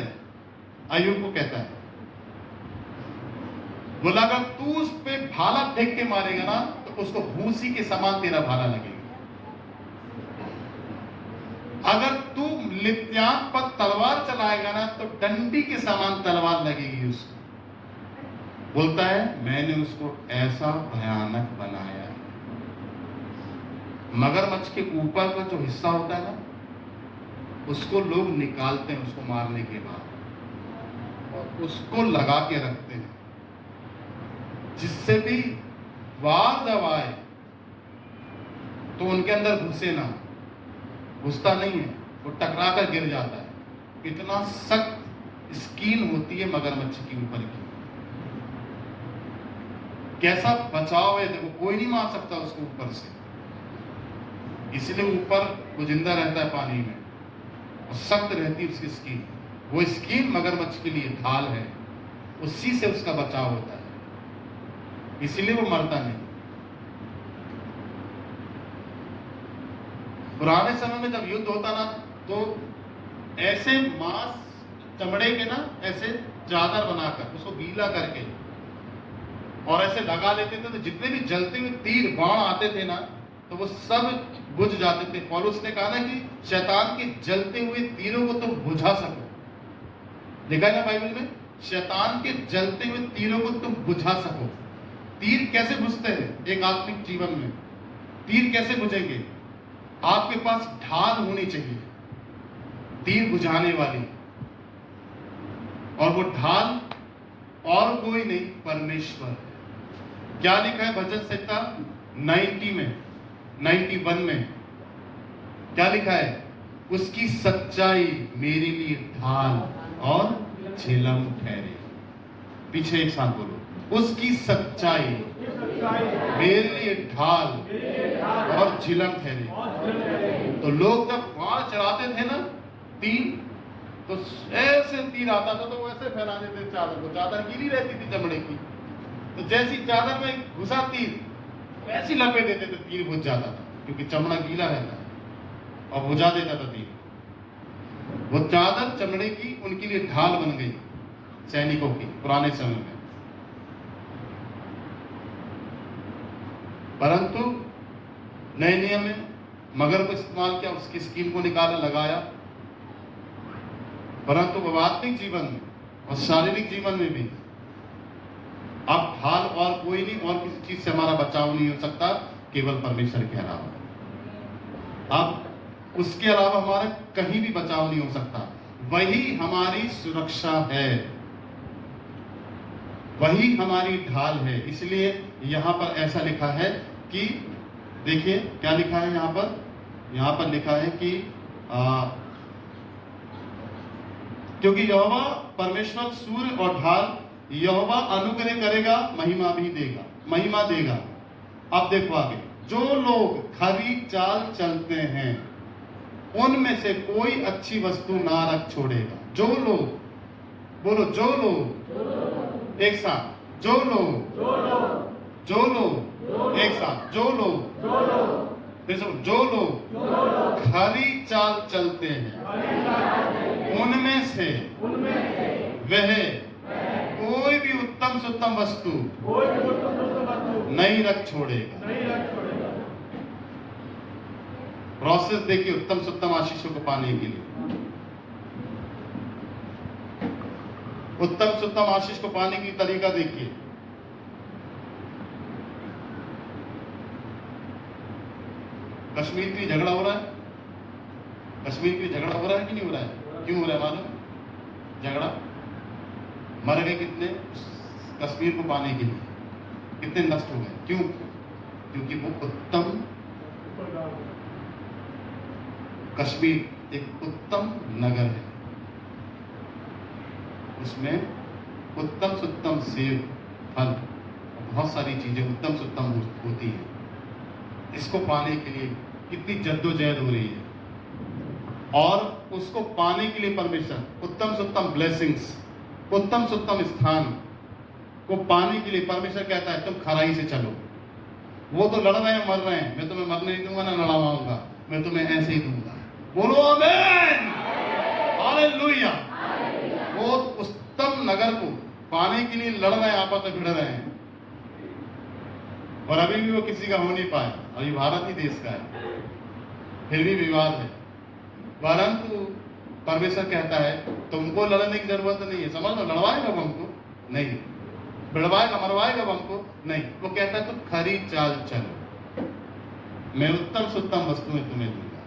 अय्यूब को कहता है, बोला अगर तू उस पे भाला फेंक के मारेगा ना तो उसको भूसी के समान तेरा भाला लगेगा। अगर तू लित्यान पर तलवार चलाएगा ना तो डंडी के समान तलवार लगेगी उसको। बोलता है मैंने उसको ऐसा भयानक बनाया। मगरमच्छ के ऊपर का जो हिस्सा होता है ना, उसको लोग निकालते हैं उसको मारने के बाद और उसको लगा के रखते हैं, जिससे भी वार जब आए तो उनके अंदर घुसे ना। घुसता नहीं है, वो टकरा कर गिर जाता है। इतना सख्त स्किन होती है मगरमच्छ के ऊपर की। कैसा बचाव है देखो, कोई नहीं मार सकता उसको ऊपर से, इसलिए ऊपर वो जिंदा रहता है पानी में और सख्त रहती है उसकी स्किन। वो स्किन मगरमच्छ के लिए ढाल है, उसी से उसका बचाव होता है, इसलिए वो मरता नहीं। पुराने समय में जब युद्ध होता ना तो ऐसे मांस चमड़े के ना ऐसे चादर बनाकर उसको गीला करके और ऐसे लगा लेते थे, तो जितने भी जलते हुए तीर बाण आते थे ना तो वो सब बुझ जाते थे। पौलुस ने कहा ना कि शैतान के जलते हुए तीरों को तुम बुझा सको। देखा है ना बाइबल में, शैतान के जलते हुए तीरों को तुम बुझा सको। तीर कैसे बुझते हैं एक आत्मिक जीवन में? तीर कैसे बुझेंगे? आपके पास ढाल होनी चाहिए तीर बुझाने वाली, और वो ढाल और कोई नहीं, परमेश्वर। क्या लिखा है भजन संहिता 90 में 91 में? क्या लिखा है? उसकी सच्चाई मेरे लिए ढाल और झिलम ठहरे। पीछे एक साथ बोलो, उसकी सच्चाई मेरे लिए ढाल और झिलम ठहरे। तो लोग जब वार चढ़ाते थे ना तीर, तो ऐसे तीर आता था तो वो ऐसे फैला देते थे चादर को। चादर गीली रहती थी चमड़े की, तो जैसी चादर में घुसा तीर वैसी लपेट देते थे, तीर बुझ जाता था, क्योंकि चमड़ा गीला रहता है और बुझा देता था तीर। वो चादर चमड़े की उनके लिए ढाल बन गई सैनिकों की पुराने समय में। परंतु नए नियम में मगर को इस्तेमाल किया, उसकी स्किन को निकाला, लगाया। परंतु आध्यात्मिक जीवन में और शारीरिक जीवन में भी अब ढाल और कोई नहीं, और किसी चीज से हमारा बचाव नहीं हो सकता, केवल परमेश्वर के अलावा। अब उसके अलावा हमारा कहीं भी बचाव नहीं हो सकता। वही हमारी सुरक्षा है, वही हमारी ढाल है। इसलिए यहां पर ऐसा लिखा है कि देखिए क्या लिखा है यहां पर? यहां पर लिखा है कि क्योंकि यहोवा परमेश्वर सूर्य और ढाल, यहोवा अनुग्रह करेगा, महिमा भी देगा, महिमा देगा। अब देखो आगे, जो लोग खरी चाल चलते हैं उनमें से कोई अच्छी वस्तु ना रख छोड़ेगा। जो लोग, बोलो जो लोग, एक साथ, जो लोग, जो लोग, एक साथ, जो लोग, फिर सब, जो लोग खरी चाल चलते हैं उनमें से वह कोई भी उत्तम से उत्तम वस्तु नहीं रख छोड़ेगा। प्रोसेस देखिए उत्तम से उत्तम आशीषों को पाने के लिए। उत्तम से उत्तम आशीष को पाने की तरीका देखिए। कश्मीर के लिए झगड़ा हो रहा है, कश्मीर के लिए झगड़ा हो रहा है कि नहीं हो रहा है? क्यों हो रहा है मालूम? झगड़ा मर गए कितने कश्मीर को पाने के लिए, कितने नष्ट हो गए। क्यों? क्योंकि वो उत्तम, कश्मीर एक उत्तम नगर है, उसमें उत्तम से उत्तम सेब, फल, बहुत सारी चीजें उत्तम से उत्तम होती है। इसको पाने के लिए कितनी जद्दोजहद हो रही है, और उसको पाने के लिए परमेश्वर उत्तम से उत्तम ब्लेसिंग्स, उत्तम से उत्तम स्थान को पाने के लिए परमेश्वर कहता है तुम खराई से चलो। वो तो लड़ रहे हैं, मर रहे हैं, मैं तुम्हें मरने नहीं दूंगा ना लड़वाऊंगा, मैं तुम्हें ऐसे ही दूंगा। बोलो आमीन, हालेलुया। वो उत्तम नगर को पाने के लिए लड़ रहे हैं, आपस में भिड़ रहे हैं, और अभी भी वो किसी का हो नहीं पाया। अभी भारत ही देश का है, फिर भी विवाद है। परंतु परमेश्वर कहता है तुमको लड़ने की जरूरत नहीं है। समझ लो, लड़वाएगा वो हमको नहीं, बिड़वाएगा मरवाएगा वो हमको नहीं। वो कहता है तुम खरी चाल चलो, मैं उत्तम से उत्तम वस्तुएं तुम्हें दूंगा।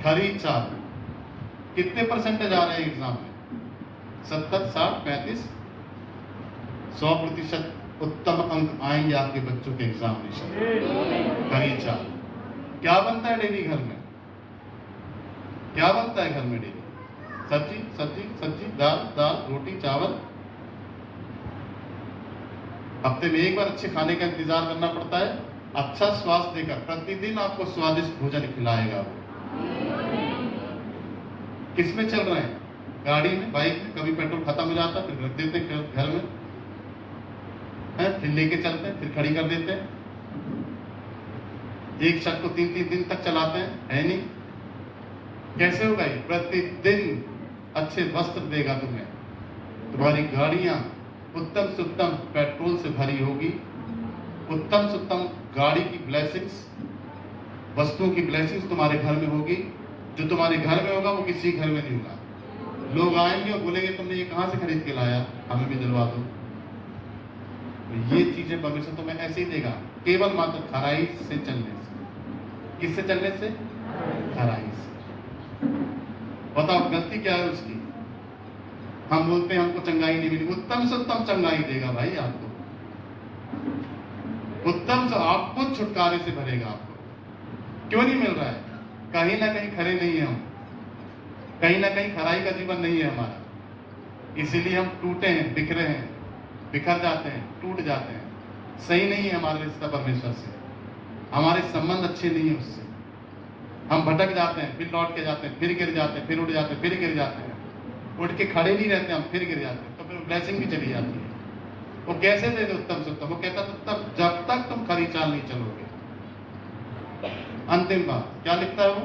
खरी चाल। कितने परसेंटेज आ रहे हैं एग्जाम में? 70, 60, 35, 100% उत्तम अंक आएंगे आपके बच्चों के एग्जामिनेशन। खरी चाल। क्या बनता है डेली घर में? क्या बनता है घर में डेली? सब्जी सब्जी सब्जी, दाल दाल, रोटी चावल। हफ्ते में एक बार अच्छे खाने का इंतजार करना पड़ता है। अच्छा स्वास्थ्य देकर प्रतिदिन आपको स्वादिष्ट भोजन खिलाएगा वो। किस में चल रहे हैं? गाड़ी में, बाइक में। कभी पेट्रोल खत्म हो जाता है, फिर रख देते हैं घर में है, फिर लेके चलते हैं, फिर खड़ी कर देते हैं। एक शख्स को 3-3 दिन तक चलाते हैं, है नहीं? कैसे होगा ये? प्रतिदिन अच्छे वस्त्र देगा तुम्हें, तुम्हारी गाड़ियां उत्तम से उत्तम पेट्रोल से भरी होगी, उत्तम से उत्तम गाड़ी की ब्लेसिंग्स, वस्तुओं की ब्लेसिंग्स तुम्हारे घर में होगी। जो तुम्हारे घर में होगा वो किसी घर में नहीं होगा। लोग आएंगे और बोलेंगे तुमने ये कहां से खरीद के लाया, हमें भी दिलवा दो। तो ये चीजें परमेश्वर तुम्हें ऐसे ही देगा, केवल मात्र खराई से चलने से। किससे चलने से? खराई से। बताओ गलती क्या है उसकी? हम बोलते हैं हमको चंगाई नहीं मिली। उत्तम से उत्तम चंगाई देगा भाई आपको, उत्तम से आपको छुटकारे से भरेगा आपको। क्यों नहीं मिल रहा है? कहीं ना कहीं खरे नहीं है हम, कहीं ना कहीं खराई का जीवन नहीं है हमारा, इसीलिए हम टूटे हैं, बिखरे हैं, बिखर जाते हैं, टूट जाते हैं। सही नहीं है हमारा रिश्ता परमेश्वर से, हमारे संबंध अच्छे नहीं है उससे। हम भटक जाते हैं, फिर लौट के जाते हैं, फिर गिर जाते हैं, फिर उठ जाते हैं, फिर गिर जाते हैं, उठ के खड़े नहीं रहते हम, फिर गिर जाते हैं। तो फिर ब्लेसिंग भी चली जाती है। वो कैसे दे दे उत्तम से उत्तम? वो कहता तब जब तक तुम खरी चाल नहीं चलोगे। अंतिम बात क्या लिखता है वो?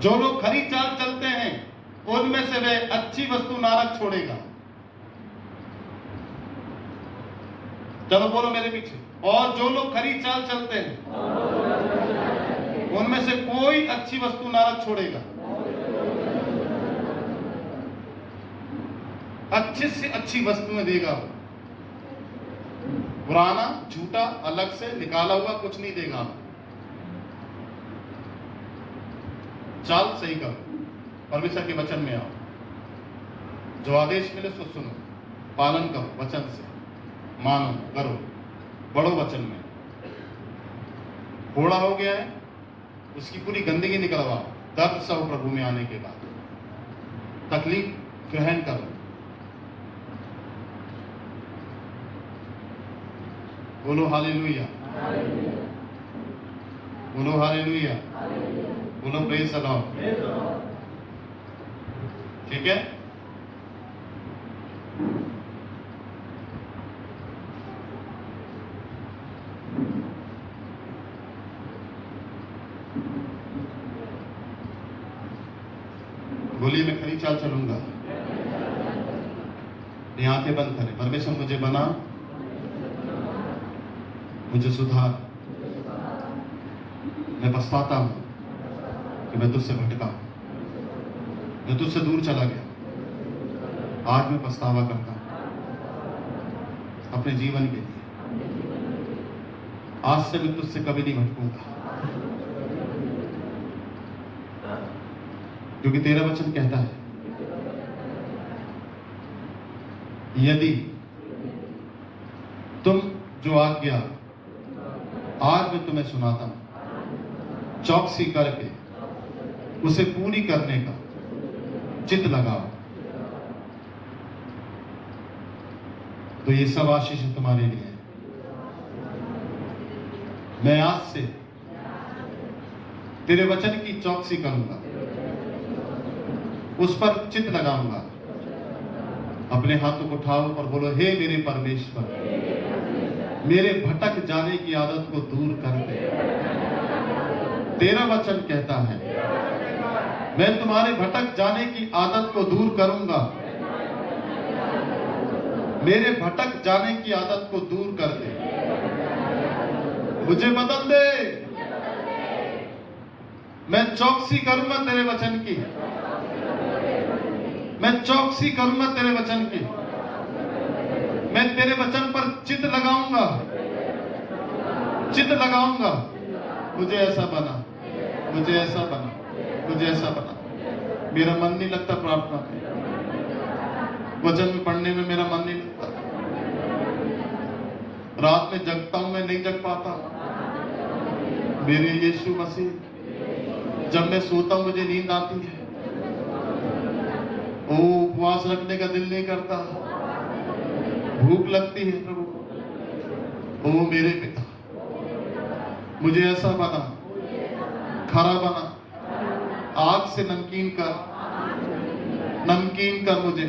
जो लोग खरी चाल चलते हैं उनमें से वे अच्छी वस्तु नारक छोड़ेगा। चलो बोलो मेरे पीछे। और जो लोग खरी चाल चलते हैं उनमें से कोई अच्छी वस्तु नारक छोड़ेगा। अच्छे से अच्छी वस्तुएं देगा वो, पुराना झूठा अलग से निकाला हुआ कुछ नहीं देगा। चाल सही करो, परमेश्वर के वचन में आओ, जो आदेश मिले सो सुनो, पालन करो, वचन से मानो, करो, बढ़ो वचन में। घोड़ा हो गया है, उसकी पूरी गंदगी निकलवाओ, दर्द सहो प्रभु में आने के बाद, तकलीफ ग्रहण करो। बोलो हालेलुया, बोलो हालेलुया, बोलो प्रेज द लॉर्ड। ठीक है? बोलिए मैं खरी चाल चलूंगा। अपनी आंखें बंद करें। परमेश्वर मुझे बना, मुझे सुधार। मैं पछताता हूं कि मैं तुझसे भटका, मैं तुझसे दूर चला गया। आज मैं पछतावा करता हूं अपने जीवन के लिए। आज से मैं तुझसे कभी नहीं भटकूंगा, क्योंकि तेरा वचन कहता है यदि तुम जो आज्ञा आज मैं तुम्हें सुनाता हूं चौकसी करके उसे पूरी करने का चित लगाओ, तो ये सब आशीष तुम्हारे लिए है। मैं आज से तेरे वचन की चौकसी करूंगा, उस पर चित लगाऊंगा। अपने हाथों को उठाओ और बोलो, हे मेरे परमेश्वर, मेरे भटक जाने की आदत को दूर कर दे। तेरा वचन कहता है मैं तुम्हारे भटक जाने की आदत को दूर करूंगा। मेरे भटक जाने की आदत को दूर कर दे। मुझे बदल दे। मैं चौकसी करूंगा तेरे वचन की, मैं चौकसी करूंगा तेरे वचन की, मैं तेरे वचन पर चित्त लगाऊंगा, चित्त लगाऊंगा। मुझे ऐसा बना, मुझे ऐसा बना, मुझे ऐसा बना। मेरा मन नहीं लगता प्रार्थना में, वचन में पढ़ने में मेरा मन नहीं लगता। रात में जगता हूं, मैं नहीं जग पाता। मेरे यीशु मसीह, जब मैं सोता हूं मुझे नींद आती है। ओ, उपवास रखने का दिल नहीं करता, भूख लगती है प्रभु। ओ मेरे पिता, मुझे ऐसा बना, खरा बना, आग से नमकीन कर, नमकीन कर मुझे,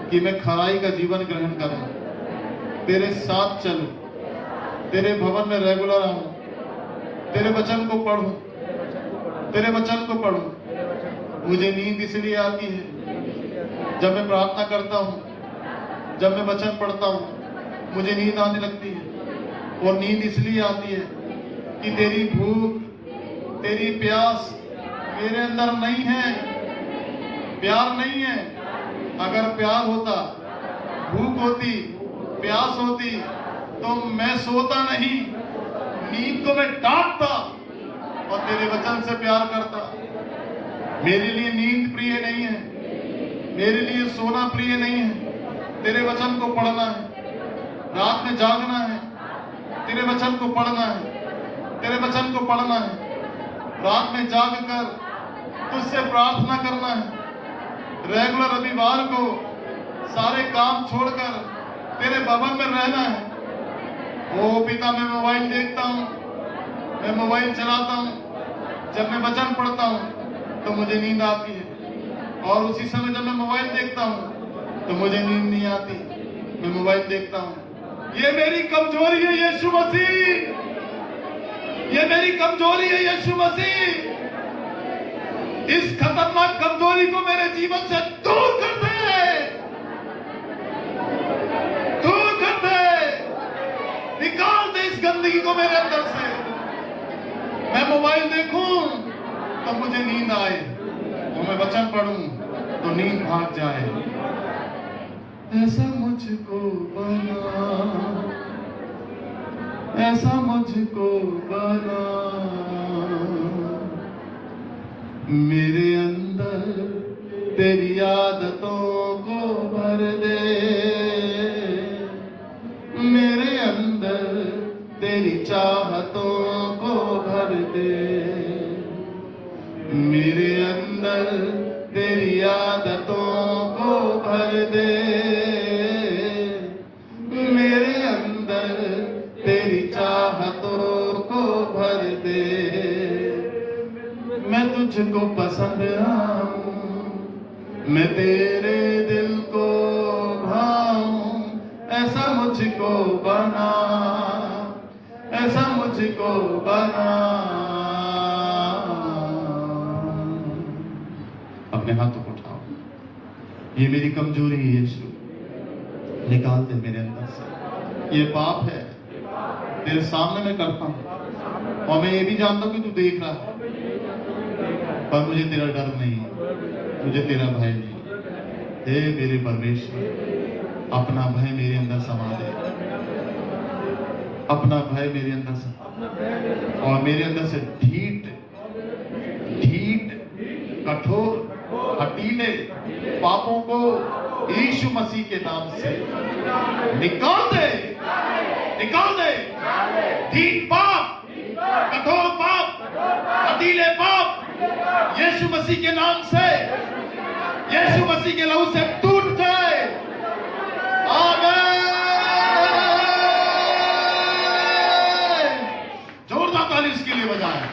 कि मैं खराई का जीवन ग्रहण करूं, तेरे साथ चलूं, तेरे भवन में रेगुलर आऊं, तेरे वचन को पढ़ूं, तेरे वचन को पढ़ूं। मुझे नींद इसलिए आती है जब मैं प्रार्थना करता हूं, जब मैं वचन पढ़ता हूं मुझे नींद आने लगती है। और नींद इसलिए आती है कि तेरी भूख, तेरी प्यास मेरे अंदर नहीं है, प्यार नहीं है। अगर प्यार होता, भूख होती, प्यास होती, तो मैं सोता नहीं, नींद को मैं डांटता और तेरे वचन से प्यार करता। मेरे लिए नींद प्रिय नहीं है, मेरे लिए सोना प्रिय नहीं है। तेरे वचन को पढ़ना है, रात में जागना है, तेरे वचन को पढ़ना है, तेरे वचन को पढ़ना है। रात में जाग कर तुझसे प्रार्थना करना है। रेगुलर रविवार को सारे काम छोड़कर तेरे भवन में रहना है। ओ पिता, मैं मोबाइल देखता हूँ, मैं मोबाइल चलाता हूँ। जब मैं वचन पढ़ता हूँ तो मुझे नींद आती है, और उसी समय जब मैं मोबाइल देखता हूँ तो मुझे नींद नहीं आती। मैं मोबाइल देखता हूँ। ये मेरी कमजोरी है यीशु मसीह, ये मेरी कमजोरी है यीशु मसीह। इस खतरनाक कमजोरी को मेरे जीवन से दूर कर दे, दूर कर दे, निकाल दे इस गंदगी को मेरे अंदर से। मैं मोबाइल देखूं तो मुझे नींद आए, और मैं वचन पढ़ूं तो नींद भाग जाए। ऐसा मुझको बना, ऐसा मुझको बना, मेरे अंदर तेरी आदतों को भर दे, मेरे अंदर तेरी चाहतों को भर दे, मेरे अंदर तेरी आदतों को भर दे, मेरे अंदर तेरी चाहतों को भर दे। मैं तुझको पसंद आऊं, मैं तेरे दिल को भाऊं। ऐसा मुझको बना, ऐसा मुझको बना। अपने हाथों को उठाओ। ये मेरी कमजोरी है यीशु, निकाल दे मेरे अंदर से। ये पाप है, तेरे सामने मैं करता हूं, और मैं ये भी जानता हूं कि तू देख रहा है, पर मुझे तेरा डर नहीं, मुझे तेरा भय नहीं। हे मेरे परमेश्वर, अपना भय मेरे अंदर समा दे, अपना भय मेरे अंदर समा, और मेरे अंदर से ढीठ ढीठ कठोर हटीले पापों को यीशु मसीह के नाम से निकाल दे, निकाल दे। ढीठ पाप, कठोर पाप, हटीले पाप यीशु मसीह के नाम से, यीशु मसीह के लहू से टूट जाए। आमीन। जोरदार ताली इसके लिए बजाएं।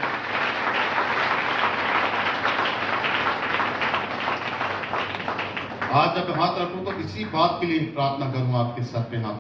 आज जब हाथ रखूं तो इसी बात के लिए प्रार्थना करूं आपके सर पे हाथ।